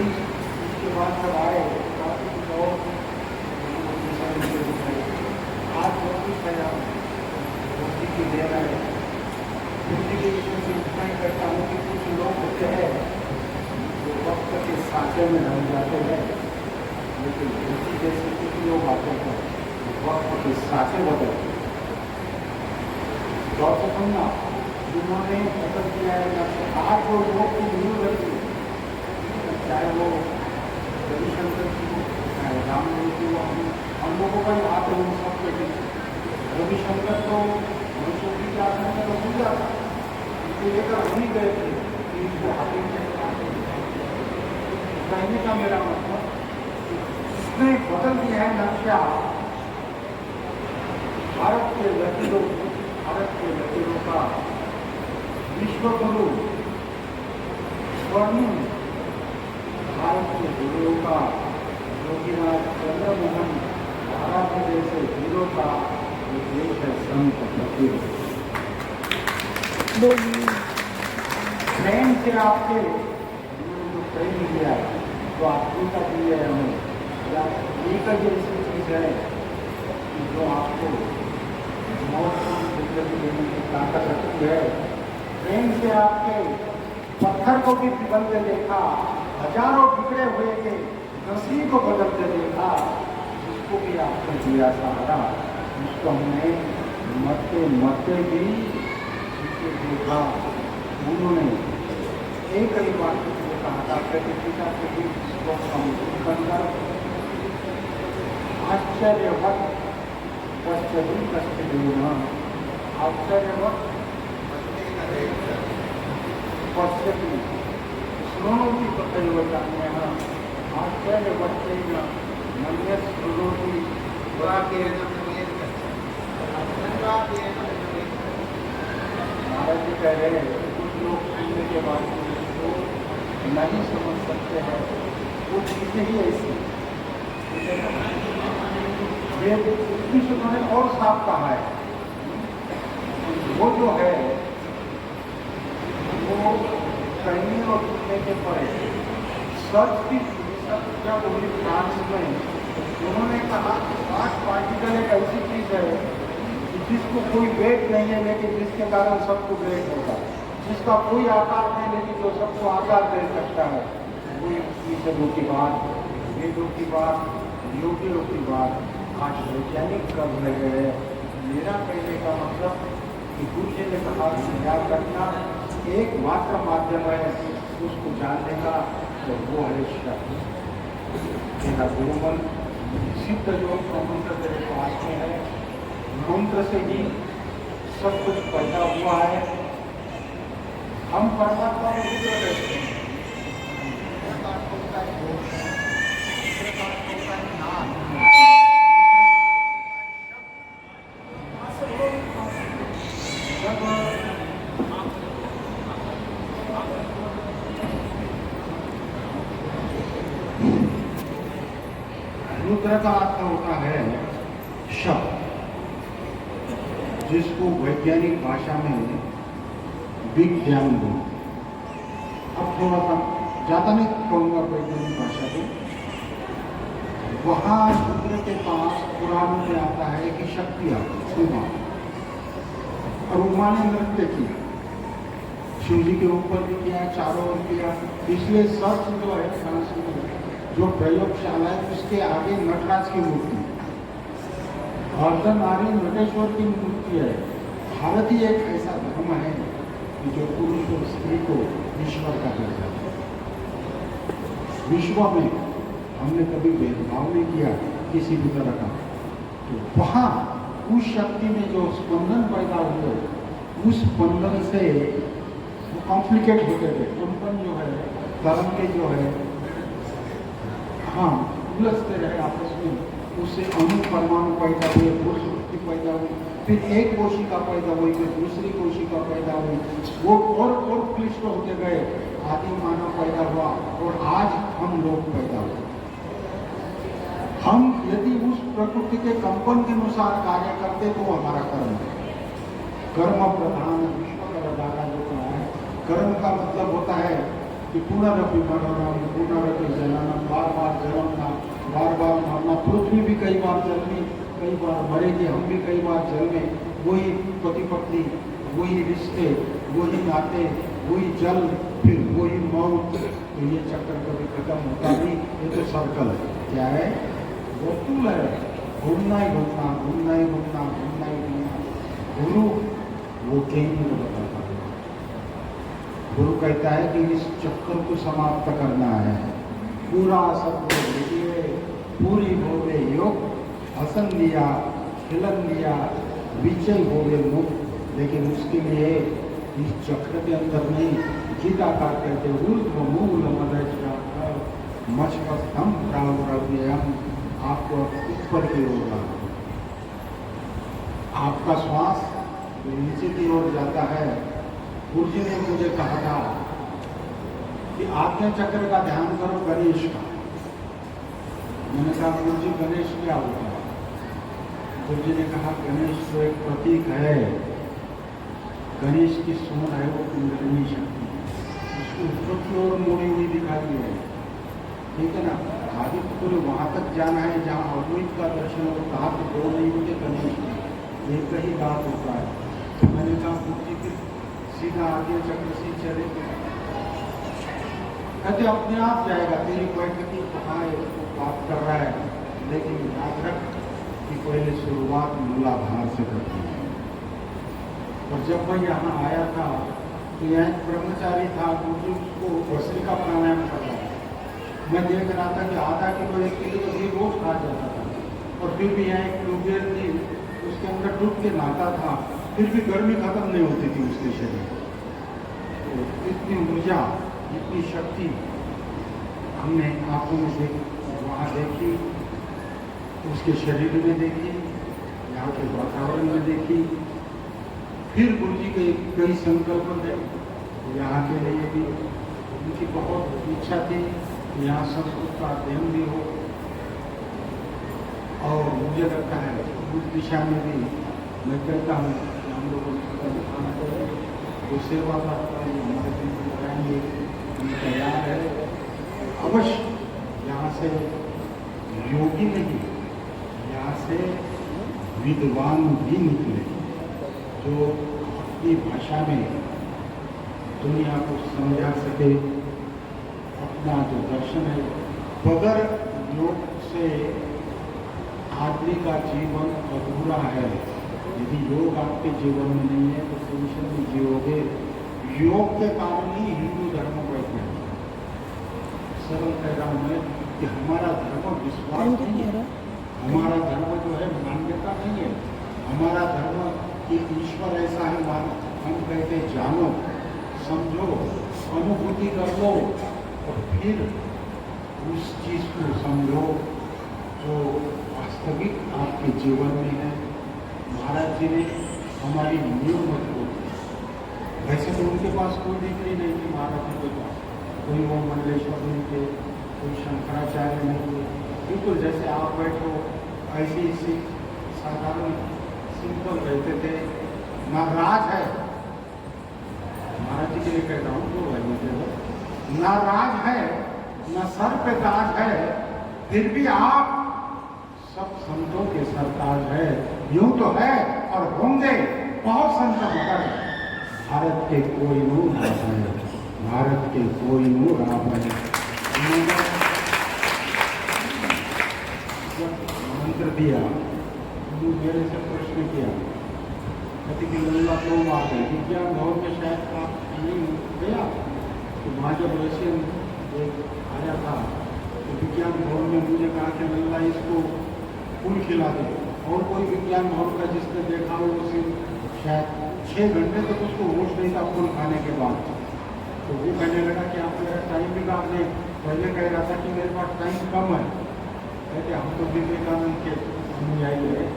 इसके बाद जब आए काफी लोग आज जो कुछ है बुद्धि की देना है। बुद्धि के विषय से इतना ही करता हूँ कि कुछ लोग होते हैं जो वक्त के साँचे में रह जाते हैं, लेकिन बुद्धि जैसे कुछ लोग आते हैं वक्त के साँचे बदलते हैं। गौर से सुनना, जिन्होंने बदल किया है आज जो लोग की न्यू लगी, चाहे वो रविशंकर जी हो, चाहे रामदेव जी हो, हम लोगों का ही हाथ है उन सब के बीच। रविशंकर तो मनुष्यों की आत्मा में तो पूजा था, इसे लेकर वहीं गए थे कि इनको हाथी में कहने का मेरा मतलब इसने बदल दिया है नक्शा भारत के लकीरों का। विश्व गुरु स्वर्णिम भारत के गुरुओं का, योगीराज चंद्रमोहन भारत के जैसे हीरो का ये देश है संत फकीर। प्रेम से आपके जो प्रेम दिया तो आपको का दिया है हमें, या एक ऐसी चीज है कि जो आपको मौत की जिंदगी देने की ताकत रखती है। प्रेम से आपके पत्थर को भी पिघलते देखा, हजारों बिगड़े हुए के नसीब को बदलते देखा, जिसको भी आपने दिया सहारा, उसको हमने मरते मरते भी देखा। उन्होंने एक ही बात कहा था, प्रतिष्ठा के भी इसको बनकर आश्चर्यवत पश्चिमी कष्टदेना, आश्चर्यवत पश्चिमी श्रोणोति प्रकल्पन्यः आश्चर्यवत्तेन मन्यः श्रोणोति महाराज जी कह रहे हैं कुछ लोग सुनने के बाद तो नहीं समझ सकते हैं, वो चीज़ें ही ऐसी ये इसमें उन्होंने और साफ कहा है। वो जो है वो कहने और सुनने के परे सर्च की जब हुई फ्रांस में, उन्होंने कहा आर्ट पार्टिकल एक ऐसी चीज़ है जिसको कोई वेट नहीं है, लेकिन जिसके कारण सबको वेट होगा, जिसका कोई आकार नहीं लेकिन जो सबको आकार दे सकता है। वही ईश्वरों की बात, वेदों की बात, योगियों की बात आज वैज्ञानिक कर रहे हैं। मेरा कहने का मतलब कि गुरु जी ने कहा याद रखना एकमात्र माध्यम है उसको जानने का, तो वो है शब्द। मेरा गुरुमन सिद्ध योग का मंत्र तेरे पास में है, मंत्र से ही सब कुछ पैदा हुआ है। हम परमात्मा को रुद्र कहते हैं, रुद्र का अर्थ होता है शब्द, जिसको वैज्ञानिक भाषा में बिग ज्ञान बोलते। अब थोड़ा सा ज़्यादा नहीं कहूँगा वैज्ञानिक भाषा में। वहाँ रुद्र के पास पुराणों में आता है कि शक्ति आती उमा, और उमा ने नृत्य किया, शिव जी के ऊपर भी किया, चारों ओर किया। इसलिए सर्च जो है फ्रांस में जो प्रयोगशाला है उसके आगे नटराज की मूर्ति, अर्धनारी नटेश्वर की मूर्ति है। भारत ही एक ऐसा धर्म है कि जो पुरुष और स्त्री को ईश्वर का दर्जा है। विश्व में हमने कभी भेदभाव नहीं किया किसी भी तरह का। तो वहाँ उस शक्ति में जो स्पंदन पैदा हुए, उस स्पंदन से वो कॉम्प्लिकेट होते थे। कंपन जो है, धर्म के जो है, हाँ उलझते रहे आपस में, उससे अणु परमाणु पैदा हुए, पुरुष पैदा हुई, फिर एक कोशिका पैदा हुई, फिर दूसरी कोशिका पैदा हुई, वो और क्लिष्ट होते गए, आदि मानव पैदा हुआ और आज हम लोग पैदा हुए। हम यदि उस प्रकृति के कंपन के अनुसार कार्य करते तो हमारा कर्म है। कर्म प्रधान विश्व का जो कहा है, कर्म का मतलब होता है कि पुनरपि मरणम, पुनरपि जननम, बार बार जन्मना, बार बार मरना। पृथ्वी भी कई बार जन्मी, कई बार मरेगी, हम भी कई बार जन्मे। वही पति पत्नी, वही रिश्ते, वही नाते, वही जल, फिर वही मौत। तो ये चक्कर कभी खत्म होता नहीं, ये तो सर्कल है। क्या है? वर्तुल है, घूमना ही घूमना, घूमना ही घूमना, घूमना ही घूमना। गुरु वो केंद्र बताता है। गुरु कहता है कि इस चक्कर को समाप्त करना है। पूरा सब पूरी भोगे योग, हसन लिया, खिलन लिया, विजय हो गए मुक्त। लेकिन उसके लिए इस चक्र के अंदर नहीं, गीताकार कहते ऊर्ध्व मूल मदय मछपस्थम प्रावरव्ययम, आपको ऊपर की ओर लाना। आपका श्वास नीचे की ओर जाता है। गुरु जी ने मुझे कहा था कि आज्ञा चक्र का ध्यान करो गणेश का। मैंने कहा गुरु जी गणेश क्या होता है? गुरु जी ने कहा गणेश तो एक प्रतीक है, गणेश की सूंड है वो कुंडलिनी शक्ति, उसको ऊपर की ओर मोड़ी हुई दिखाई है, ठीक है ना। आदित्य पूरे वहां तक जाना है जहाँ अद्वैत का दर्शन हो, कहा तो दो नहीं होते गणेश में, एक ही बात होता है। तो मैंने कहा गुरु जी फिर सीधा आगे चक्र से चले, कहते अपने आप जाएगा, तेरी बैठकी कहाँ बात कर रहा है, लेकिन याद रख कि पहले शुरुआत मूलाधार से करती है। और जब मैं यहाँ आया था तो यहाँ एक ब्रह्मचारी था, गुरु उसको भस्त्रिका प्राणायाम कर रहा था। मैं देख रहा था कि आधा किलो 1 किलो तो घी रोज खा जाता था, और फिर भी यहाँ एक ट्यूबवेल थी, उसके अंदर डूब के नहाता था, फिर भी गर्मी खत्म नहीं होती थी उसके शरीर। तो इतनी ऊर्जा, इतनी शक्ति हमने आंखों में वहाँ देखी, उसके शरीर में देखी, यहाँ के वातावरण में देखी। फिर गुरु जी के कई संकल्प थे, यहाँ के लिए भी उनकी बहुत इच्छा थी कि यहाँ संस्कृत का अध्ययन भी हो, और मुझे लगता है उस दिशा में भी मैं कहता हूँ कि हम लोगों को दिखाना चाहिए। वो सेवा करता है, हमारे दिन को लगाएंगे, हम तैयार है। अवश्य यहाँ से योगी नहीं, यहाँ से विद्वान भी निकले, जो अपनी भाषा में दुनिया को समझा सके। अपना जो दर्शन है, बगैर योग से आदमी का जीवन अधूरा है। यदि योग आपके जीवन में नहीं है तो टेंशन में जियोगे। योग के कारण ही हिंदू धर्म बैठे हैं। सरल कह रहा हूँ मैं कि हमारा धर्म विश्वास नहीं है, हमारा धर्म जो है मान्यता नहीं है। हमारा धर्म कि ईश्वर ऐसा है, हम कहते जानो, समझो, अनुभूति कर लो, और फिर उस चीज को समझो जो वास्तविक आपके जीवन में है। महाराज जी ने हमारी नींव मजबूत की। वैसे तो उनके पास कोई डिग्री नहीं थी, महाराज जी के पास कोई वो मंडलेश्वर नहीं थे, कोई शंकराचार्य नहीं थे, बिल्कुल जैसे आप बैठो ऐसे ही साधारण सिंपल रहते थे। ना राज है, महाराज जी के लिए कह रहा हूँ, जो भाई ना राज है, ना सर पे ताज है, फिर भी आप सब संतों के सरताज है। यूं तो है और होंगे बहुत संत, मगर भारत के कोई नूर आप है, भारत के कोई नूर आप है। मंत्र दिया, मेरे से प्रश्न किया, कहते कि लल्ला तो बात है, विज्ञान भवन में शायद आप नहीं गया, तो वहाँ जब रशियन आया था तो विज्ञान भवन में मुझे कहा कि लल्ला इसको फूल खिला दे, और कोई विज्ञान भवन का जिसने देखा हो उसे शायद 6 घंटे तक उसको होश नहीं था फूल खाने के बाद। तो वो कहने लगा कि आप मेरा टाइम भी आपने पहले कह रहा था कि मेरे पास टाइम कम है। कहते हम तो विवेकानंद के अनुयायी है,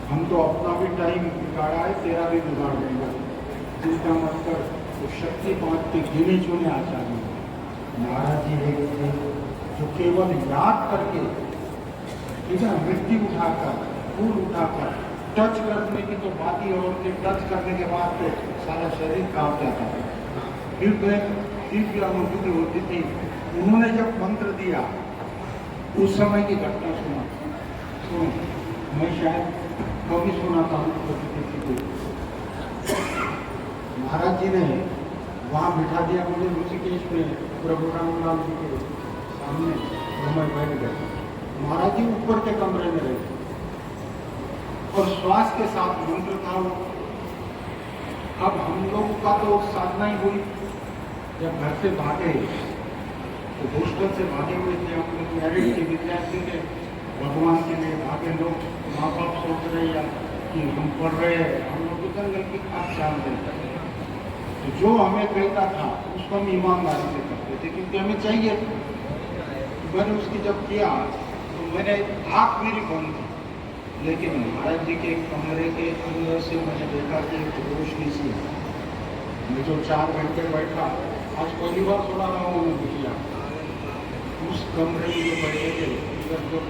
हम तो अपना भी टाइम बिगाड़ा है, तेरा भी बिगाड़ देगा, चिंता मत कर। तो शक्तिपात के गिने चुने आचार्य महाराज जी एक थे जो केवल याद करके, ठीक है, मिट्टी उठाकर, फूल उठाकर, टच करने की तो बात ही, और टच करने के बाद तो सारा शरीर कांप जाता है, फिर तो एक दिव्य अनुभूति होती थी। उन्होंने जब मंत्र दिया उस समय की घटना सुना, सुनो, मैं शायद कभी सुनाता हूँ किसी को। महाराज जी ने वहाँ बिठा दिया मुझे ऋषिकेश में प्रभु रामलाल जी के सामने, और मैं बैठ गया। महाराज जी ऊपर के कमरे में रहते और श्वास के साथ मंत्र था वो। अब हम लोग का तो साधना ही हुई, जब घर से भागे तो हॉस्टल से भागे हुए थे, हम लोग मैरिड के विद्यार्थी थे, भगवान के लिए भागे लोग, माँ बाप सोच रहे या कि हम पढ़ रहे हैं, हम लोग तो जंगल की खाद चाल देते हैं, तो जो हमें कहता था उसको हम ईमानदारी से करते थे क्योंकि हमें चाहिए था। मैंने उसकी जब किया तो मैंने आँख मेरी बंद थी, लेकिन महाराज जी के कमरे के अंदर से मैंने देखा कि एक रोशनी सी है। मैं जो 4 घंटे बैठा, आज पहली बार सुना रहा हूँ मैं भैया उस कमरे में जो बैठे थे उधर जो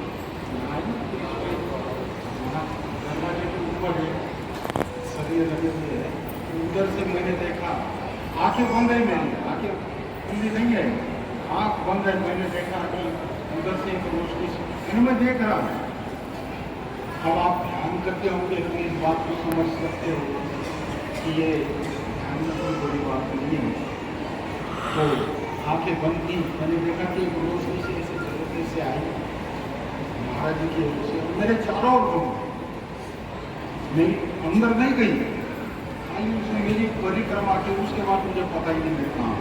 दरवाजे के ऊपर सरिये लगे हुए हैं, उधर से मैंने देखा, आंखें बंद है मेरी, आंखें खुली नहीं है, आँख बंद है, मैंने देखा कि उधर से एक रोशनी से मैं देख रहा हूँ। अब आप ध्यान करते होंगे तो इस बात को समझ सकते हो कि ये ध्यान में कोई बड़ी बात नहीं है। तो आंखें बंद की, मैंने देखा कि एक रोशनी से ऐसे जगह से आई महाराज जी की ओर से, मेरे चारों ओर घूम, मेरी अंदर नहीं गई, खाली उसने मेरी परिक्रमा की, उसके बाद मुझे पता ही नहीं मैं कहाँ।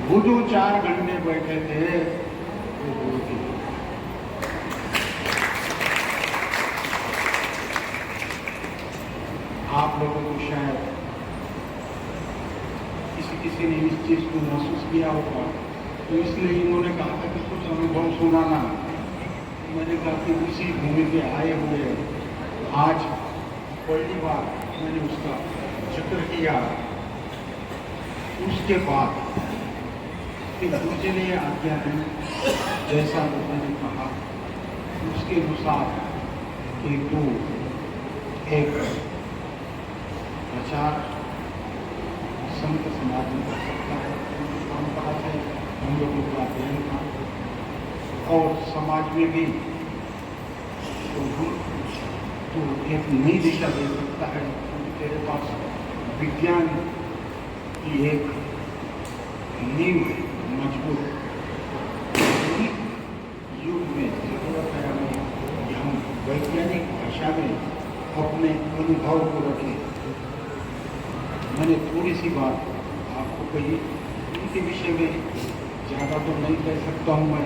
वो जो 4 घंटे बैठे थे वो बोलते आप लोगों को शायद किसी ने इस चीज को महसूस किया होगा, तो इसलिए इन्होंने कहा था कि कुछ अनुभव सुनाना। मैंने कहा कि उसी भूमि पे आए हुए आज पहली बार मैंने उसका जिक्र किया। उसके बाद फिर पूजनीय आज्ञा है, जैसा मैंने कहा उसके अनुसार कि तू एक प्रचार संत समाज में कर सकता है। परंपरा से हम लोगों का अध्ययन था और समाज में भी तो एक नई दिशा दे सकता है। तेरे पास विज्ञान की एक नींव मजबूत युग में जरूरत है हमें कि हम वैज्ञानिक भाषा में अपने अनुभव को रखें। मैंने थोड़ी सी बात आपको कही, उनके विषय में ज़्यादा तो नहीं कह सकता हूँ मैं।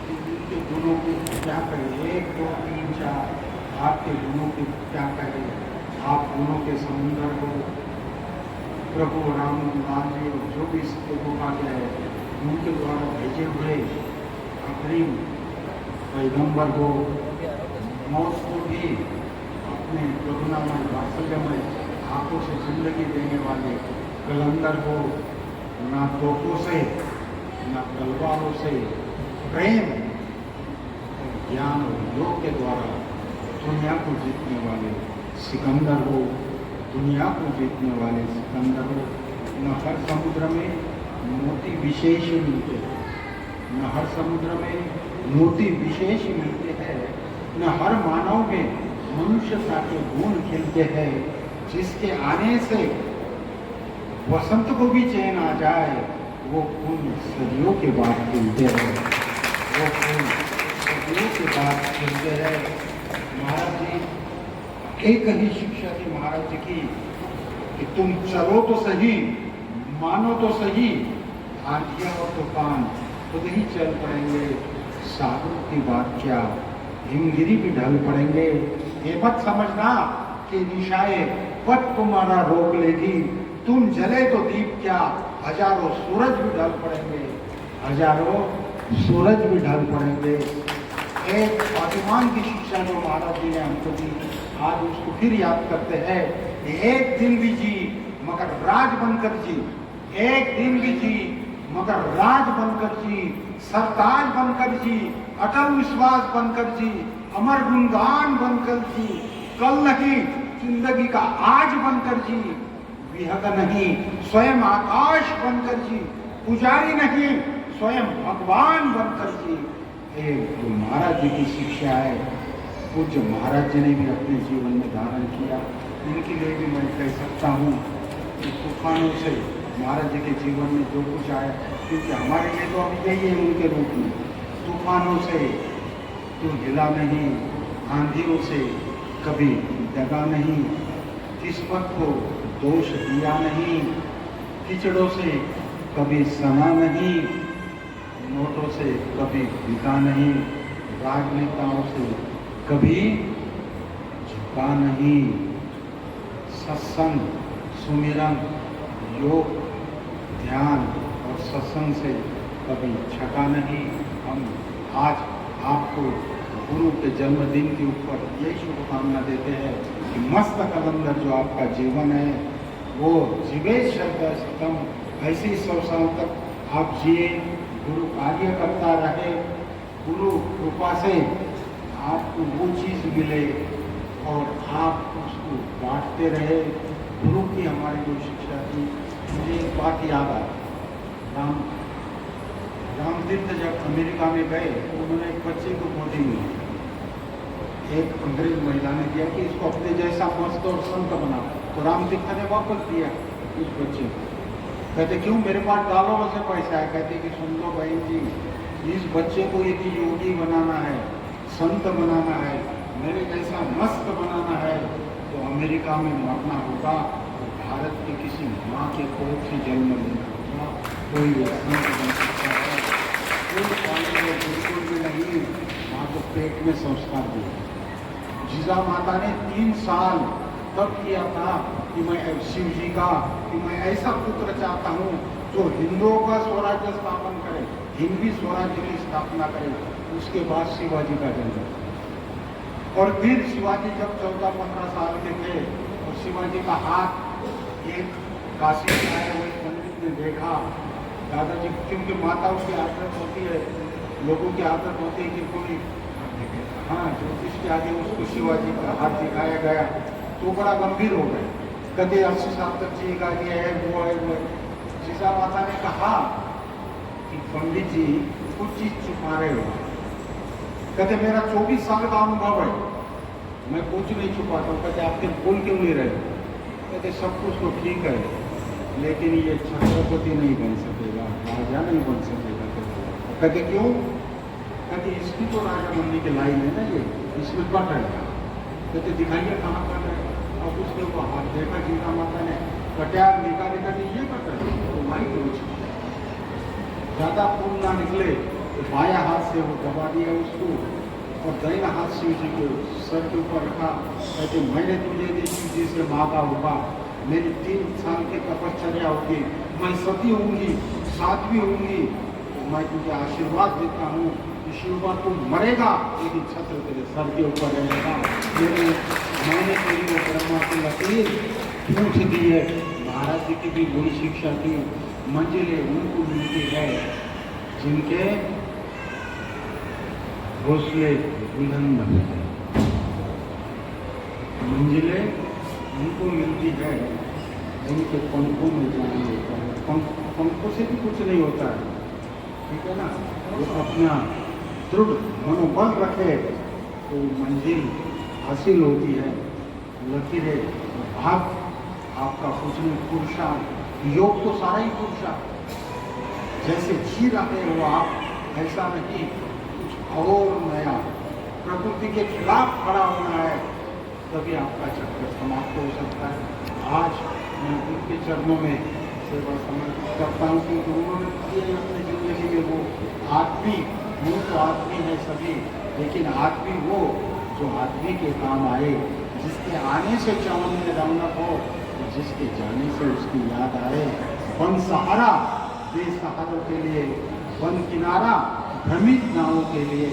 उनके गुणों को क्या करें, 1 2 3 4 आपके गुणों के क्या करें। आप गुणों के समुंदर हो, प्रभु राम लाल जी जो भी इसको कहा गया है उनके द्वारा भेजे हुए अग्रिम पैगंबर हो, मौत को भी अपने करुणामय वात्सल्यमय आंखों से जिंदगी देने वाले कलंदर हो, ना तोपों से ना तलवारों से प्रेम और ज्ञान और योग के द्वारा दुनिया को जीतने वाले सिकंदर हो, दुनिया को जीतने वाले सिकंदर हो। न हर समुद्र में मोती विशेष मिलते हैं, न हर समुद्र में मोती विशेष मिलते हैं, न हर मानव में मनुष्यता के गुण खिलते हैं। जिसके आने से वसंत को भी चैन आ जाए, वो फूल सदियों के बाद खिलते हैं, वो फूल सदियों के बाद खिलते हैं। महाराज जी एक ही शिक्षा थी महाराज जी की कि तुम चलो तो सही, मानो तो सही, आंधियां और तूफान खुद ही चल पड़ेंगे, सागरों की बात क्या, हिमगिरी भी ढल पड़ेंगे। ये मत समझना कि निशाए पथ तुम्हारा रोक लेगी, तुम जले तो दीप क्या, हजारों सूरज भी ढल पड़ेंगे, हजारों सूरज भी ढल पड़ेंगे। एक फातिमान की शिक्षा जो महाराज जी ने हमको दी, आज उसको फिर याद करते हैं। एक दिन भी जी मगर राज बनकर जी, एक दिन भी जी मगर राज बनकर जी, सरताज बनकर जी, अटल विश्वास बनकर जी, अमर गुणगान बनकर जी, कल नहीं जिंदगी का आज बनकर जी, विहग नहीं स्वयं आकाश बनकर जी, पुजारी नहीं स्वयं भगवान बनकर जी। एक जो महाराज जी की शिक्षा है, पूज्य महाराज जी ने भी अपने जीवन में धारण किया। इनके लिए भी मैं कह सकता हूँ कि तूफानों से महाराज जी के जीवन में जो कुछ आया, क्योंकि हमारे लिए तो अभी यही है उनके रूप में, तूफानों से तो हिला नहीं, आंधियों से कभी दगा नहीं, किस्मत को दोष दिया नहीं, कीचड़ों से कभी सना नहीं, नोटों से कभी बिका नहीं, राजनेताओं से कभी थका नहीं, सत्संग, सुमिरन, योग, ध्यान और सत्संग से कभी छका नहीं। हम आज आपको गुरु के जन्मदिन के ऊपर यही शुभकामना देते हैं कि मस्त कलंदर जो आपका जीवन है वो जीवेश शतम ऐसी 100 साल तक आप जिए, गुरु कार्य करता रहे, गुरु कृपा से आपको वो चीज़ मिले और आप उसको बांटते रहे। गुरु की हमारी जो शिक्षा थी, मुझे एक बात याद आ, रामतीर्थ जब अमेरिका में गए तो उन्होंने एक बच्चे को गोदी में, एक अंग्रेज महिला ने दिया कि इसको अपने जैसा मस्त और संत बना, तो रामतीर्थ ने वापस दिया उस बच्चे को। कहते क्यों, मेरे पास डॉलरों से पैसा है। कहते कि सुन लो बहन जी, इस बच्चे को यदि योगी बनाना है, संत बनाना है, मेरे जैसा मस्त बनाना है, तो अमेरिका में मरना होगा, तो भारत की किसी माँ के कोख से जन्म लेना होगा, कोई संत बन सकता है। कोई कॉलेज में बिल्कुल भी नहीं, माँ को पेट में संस्कार दिया। जीजा माता ने 3 साल तब किया था कि मैं शिव जी का, कि मैं ऐसा पुत्र चाहता हूँ जो हिंदुओं का स्वराज्य स्थापन करे, हिंदी स्वराज्य की स्थापना करे। उसके बाद शिवाजी का जन्म। और फिर शिवाजी जब 14-15 साल के थे और शिवाजी का हाथ एक काशी में आए हुए पंडित ने देखा, दादाजी, क्योंकि माताओं की आदत होती है, लोगों की आदत होती है कि कोई ज्योतिष के आगे उसको शिवाजी का हाथ दिखाया गया तो बड़ा गंभीर हो गए। कभी 80 साल तक जिएगा, ये है वो है वो है। सीता माता ने कहा कि पंडित जी कुछ चीज छुपा रहे हो। कहते मेरा 24 साल का अनुभव है, मैं कुछ नहीं छुपाता हूँ। कहते आप फिर बोल क्यों नहीं रहे? कहते सब कुछ तो ठीक है, लेकिन ये छत्रपति नहीं बन सकेगा, राजा नहीं बन सकेगा। कहते क्यों? कहते इसकी तो राजा बनने की लाइन है ना, ये इसमें कट है। कहते दिखाइए कहाँ कट है। अब उसके ऊपर हाथ देखा सीता माता ने, कटियार निकाले, कहते ये कट है तो वाइट हो, ज्यादा खून ना निकले तो बाया हाथ से वो दबा दिया उसको और दाहिना हाथ शिव जी को सर के ऊपर रखा। कहते मैंने तुझे दी शिव जी से मांगा होगा, मेरी 3 साल की तपश्चर्या होगी, मैं सती होंगी, साध्वी होंगी, तो मैं तुझे आशीर्वाद देता हूँ कि शिवबा तू मरेगा लेकिन छत्र तेरे सर के ऊपर रहेगा। मैंने तेरी वो ब्रह्मा की लकीर पूछ दी है। महाराज जी की भी बुरी शिक्षा थी, मंजिलें उनको मिलती है जिनके घोंसले बुलंद होते हैं। मंजिलें उनको मिलती है जिनके पंखों में जाना होता है। पंखों से भी कुछ नहीं होता है, ठीक है ना। वो अपना दृढ़ मनोबल रखे तो मंजिल हासिल होती है। लकीरें भाग आपका कुछ नहीं, पुरुषार्थ, योग तो सारा ही पुरुषार्थ। जैसे जी रहे हो आप, ऐसा नहीं कुछ और नया, प्रकृति के खिलाफ खड़ा होना है, तभी आपका चक्कर समाप्त हो सकता है। आज मैं उनके चरणों में सेवा समर्पित करता हूँ क्योंकि उन्होंने किए अपनी जिंदगी में वो आदमी, वो तो आदमी है सभी, लेकिन आदमी वो जो आदमी के काम आए, जिसके आने से चमन में रौनक हो, जिसके जाने से उसकी याद आए। वन सहारा बेसहारों के लिए, वन किनारा भ्रमित नावों के लिए,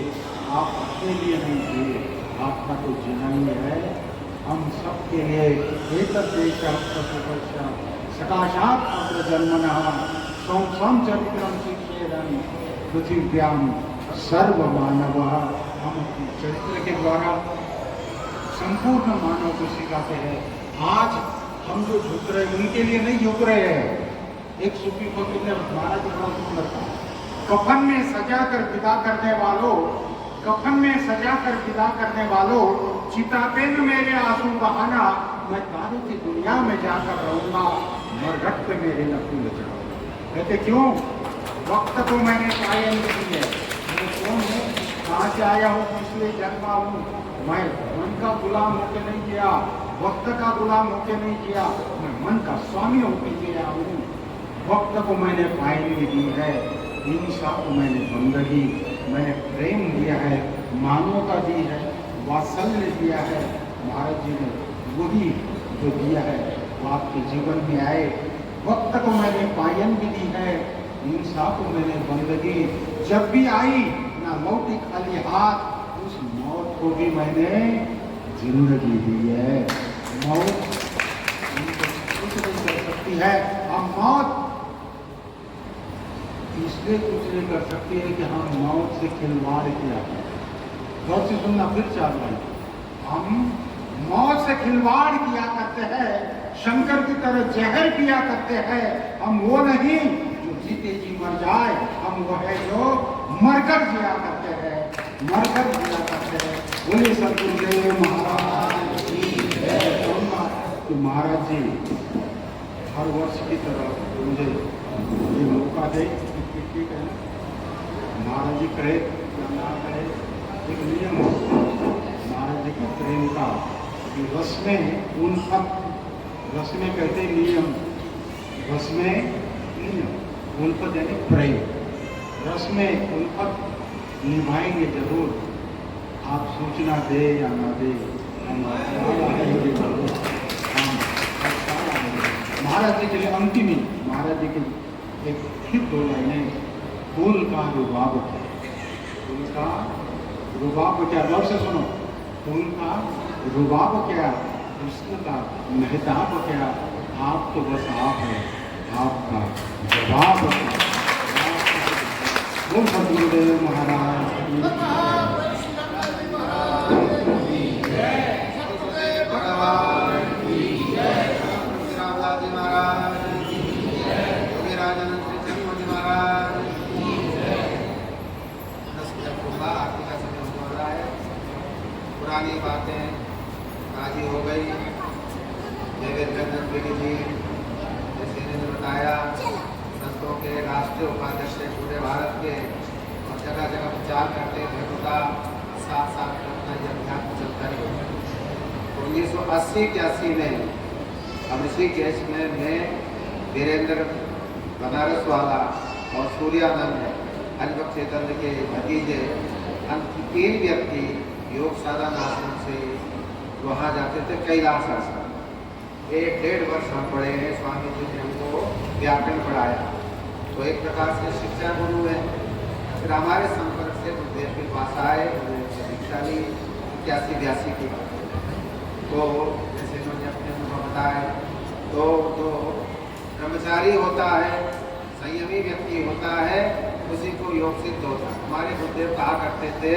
आप अपने लिए नहीं जिए, आपका तो जीना ही है हम सब के लिए। एक देश सकाशात अग्र जन्मन संसम चरित्रम शिक्षेदन पृथिव्याम सर्व मानव। हम अपने चरित्र के द्वारा संपूर्ण मानव को सिखाते हैं। आज हम जो झुक रहे हैं उनके लिए नहीं झुक रहे हैं। एक सूफी फकीर ने महाराज बड़ा सुंदर कहा, कफन में सजा कर विदा करने वालों, कफन में सजा कर विदा करने वालों, चिता पे न मेरे आंसू बहाना, मैं तारों की दुनिया में जाकर रहूंगा, मरघट पे मेरे नफूल चढ़ाऊंगा। कहते क्यों? वक्त को मैंने कायम की है। मैं कौन हूँ, कहाँ से आया हूँ, पिछले जन्मा हूँ। मैं मन का गुलाम होकर नहीं किया, वक्त का गुलाम होकर नहीं किया, मैं मन का स्वामी होकर किया हूँ। वक्त को मैंने पायनी दी है, हिंसा को मैंने बंदगी, मैंने प्रेम दिया है, मानवता दी है, वात्सल्य दिया है, महाराज जी ने वही जो दिया है वो आपके जीवन में आए। वक्त को मैंने पायन भी दी है, हिंसा को मैंने बंदगी जब भी आई ना लौटी खाली हाथ, उस मौत को भी मैंने जिंदगी दी है। मौत कुछ नहीं कर सकती है। हम मौत इसलिए कुछ नहीं कर सकती है कि हम मौत से खिलवाड़ किया। गौर से सुनना, फिर चाल रहे, हम मौत से खिलवाड़ किया करते हैं, शंकर की तरह जहर पिया करते हैं। हम वो नहीं जो जीते जी मर जाए, हम वो है जो मरकर जिया करते हैं, मरकर जिया करते हैं। बोले सतगुरुदेव महाराज की जय। तो महाराज जी हर वर्ष की तरह मुझे ये मौका दे, ठीक है ना? महाराज जी कहे या ना कहे, एक नियम हो महाराज जी का प्रेम का कि रस में उनपत, रस में कहते नियम, रस में नियम, उनपत यानी प्रेम, रस में उनपत निभाएंगे जरूर। आप सूचना दे या ना दे, महाराज जी के लिए अंतिम ही महाराज जी की एक फिर 2 लाइनें। फूल का रुबाब क्या, फूल का रुबाब क्या, गौर से सुनो। फूल का रुबाब क्या, कृष्ण का मेहताब क्या, आप तो बस आप है, आपका जवाब क्या। बोल सतगुरुदेव महाराज पुरानी बातें ताज़ी हो गई। देवेंद्र जी जैसे इन्होंने बताया, संतों के राष्ट्रीय उपाध्यक्ष पूरे भारत के और जगह जगह प्रचार करते थे, उनका साथ साथ अपना ये अभियान चलता ही होगा। 1980 के 80 में अब ऋषिकेश में मैं, वीरेंद्र बनारस वाला और सूर्यानंद हरिभक्त चैतन्य के भतीजे, हम 3 व्यक्ति योग साधन आश्रम से वहाँ जाते थे कैलाश आश्रम। 1-1.5 वर्ष हम पढ़े हैं। स्वामी जी ने हमको व्याकरण पढ़ाया, तो एक प्रकार से शिक्षा गुरु है। फिर हमारे संपर्क से गुरुदेव के पास आए, शिक्षा ली 81-82 की बात है। तो जैसे उन्होंने अपने अनुभव बताए, तो ब्रह्मचारी होता है, संयमी व्यक्ति होता है, उसी को योग सिद्ध होता है। हमारे गुरुदेव कहा करते थे,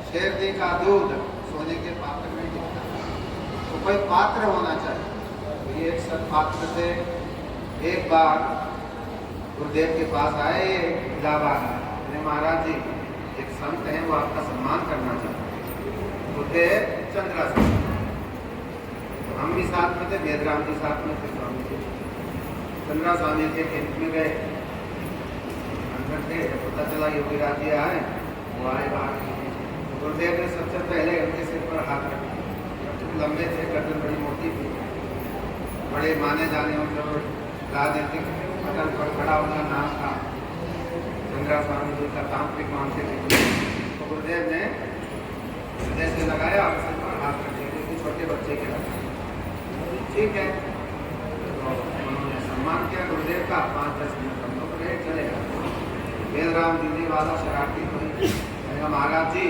शेरनी का दूध सोने के पात्र में दिखता है, तो कोई पात्र होना चाहिए। तो ये एक सत्पात्र थे। एक बार गुरुदेव के पास आए इलाहाबाद में, महाराज जी एक संत हैं, वो आपका सम्मान करना चाहते हैं। गुरुदेव चंद्रा से, तो हम भी साथ में थे, वेदराम जी साथ में थे, स्वामी जी चंद्रा स्वामी के कैंप में गए। अंदर थे, पता चला योगीराज जी आए, वो आए बाहर। गुरुदेव ने सबसे पहले उनके सिर पर हाथ रखा। लंबे थे, गर्दन बड़ी मोटी थी, बड़े माने जाने और राजनीतिक पटल पर खड़ा उनका नाम था। चंद्रा स्वामी जी का तांत्रिक मानते थे। तो गुरुदेव ने हृदय से लगाया और सिर पर हाथ रख दिया, क्योंकि छोटे बच्चे के रखा। ठीक है, तो उन्होंने सम्मान किया गुरुदेव का। 5-10 मिनट हम लोग रहे, चलेगा। वेदराम जी वाला शरारती हुई, महाराज जी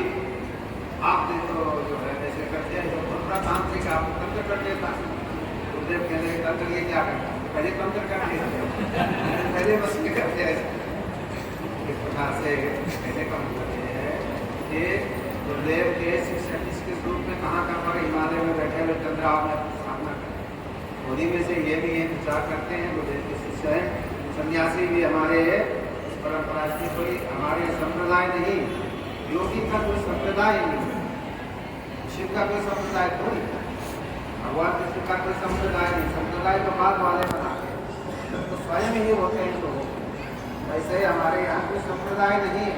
आपने तो जो है ऐसे करते हैं, जो पूरा तांत्रिक आप तंत्र कर देता। गुरुदेव कहने के तंत्र ये क्या करता, पहले तंत्र करते हैं, पहले बस ये करते हैं। इस प्रकार से कहने का मतलब ये है कि गुरुदेव के शिष्य किस रूप में कहाँ पर हिमालय में बैठे हुए चंद्राव में सामना करते, उन्हीं में से ये भी ये विचार करते हैं। गुरुदेव के शिष्य हैं, सन्यासी भी हमारे इस परंपरा की कोई हमारे संप्रदाय नहीं, योगी का कोई संप्रदाय नहीं, शिव का कोई संप्रदाय थोड़ी, भगवान कृष्ण का कोई संप्रदाय नहीं। संप्रदाय तो बाद वाले बनाते हैं, तो स्वयं ही होते हैं लोग। वैसे हमारे यहाँ कोई संप्रदाय नहीं है।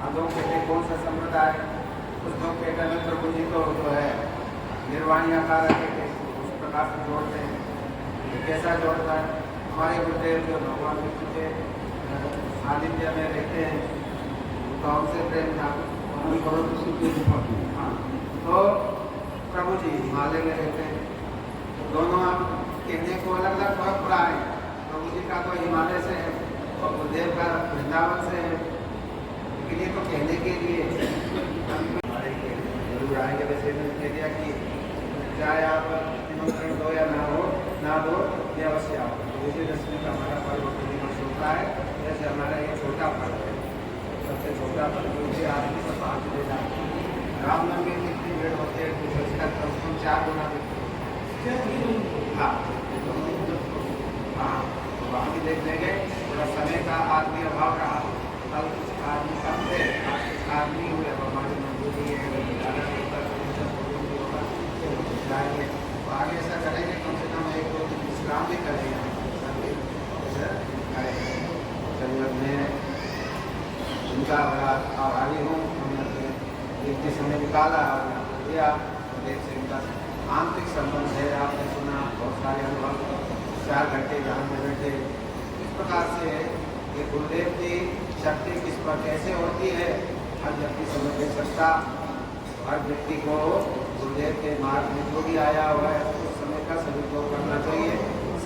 हम लोग कहते हैं कौन सा संप्रदाय, कुछ लोग कहते हैं प्रभु जी को जो है निर्वाणी आकार रखे थे, उस प्रकार से जोड़ते हैं। कैसा जोड़ता है, हमारे गुरुदेव जो भगवान कृष्ण के सानिध्य में रहते हैं, तो हमसे प्रेम था। हाँ, तो प्रभु जी हिमालय में रहते हैं। दोनों आप कहने को अलग अलग बहुत बुरा है। प्रभु जी का तो हिमालय से है और गुरुदेव का वृंदावन से है, लेकिन ये तो कहने के लिए जरूर आएंगे। वैसे मैंने कह दिया कि चाहे आप निमंत्रण दो या ना दो ये अवश्य आओ। विजयदशमी का हमारा पर्व प्रतिवर्ष होता है, जैसे हमारा ये छोटा पर्व है, सबसे छोटा पर्व मुझे आदमी सब बाहर चले जाते हैं। रामनवमी में इतनी भीड़ होती है कि उसका कम से कम 4 गुना बिकते हैं। हाँ हाँ, तो वहाँ भी देख लेंगे। थोड़ा समय का आदमी अभाव रहा, कल कुछ आदमी कम थे, आज कुछ आदमी हुए, अब हमारी मजबूरी है जाएंगे। तो आगे ऐसा करेंगे, कम से कम 1-2 दिन विश्राम भी करेंगे। मैं उनका बड़ा आभारी हूँ, उन्होंने इतने समय निकाला और यहाँ पर दिया। गुरुदेव से उनका आंतरिक संबंध है, आपने सुना बहुत सारे अनुभव, 4 घंटे ध्यान में बैठे। इस प्रकार से ये गुरुदेव की शक्ति किस पर कैसे होती है हर व्यक्ति समझ नहीं सकता। हर व्यक्ति को गुरुदेव के मार्ग में जो भी आया हुआ है उस समय का सदुपयोग करना चाहिए,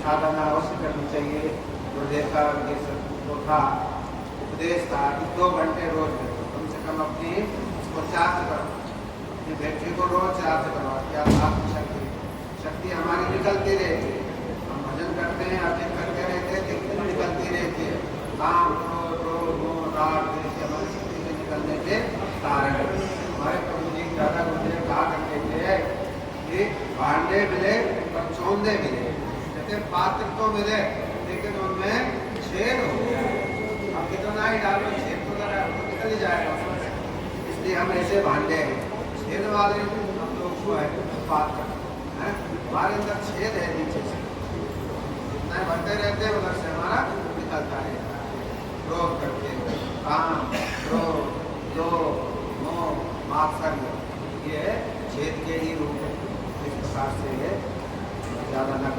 साधना अवश्य करनी चाहिए। गुरुदेव का ये सब तो था, उपदेश था कि 2 घंटे रोज बैठो, कम से कम अपनी उसको चार्ज करो, अपनी बैटरी को रोज चार्ज करो। क्या आपकी शक्ति हमारी निकलती रहती है। हम भजन करते हैं, अर्जित करते रहते हैं, लेकिन निकलती रहती है। काम क्रोध रोग मोह राग जैसे हमारी शक्ति के निकलने के कारण हमारे प्रभु जी दादा गुरुदेव कहा करते थे कि भांडे मिले और चौंदे मिले, जैसे पात्र तो मिले लेकिन उनमें छेद हो गया। अब कितना ही डालो छेद तो निकल ही जाएगा। इसलिए हम ऐसे भांडे हैं, छेद वाले हम लोग को है पात्र है, हमारे अंदर छेद है नीचे से, जितना भरते रहते हैं उधर से हमारा निकलता रहता है। क्रोध करते हुए काम क्रोध लोभ मोह मात्सर्य, ये छेद के ही रूप है। इस प्रकार से ज़्यादा न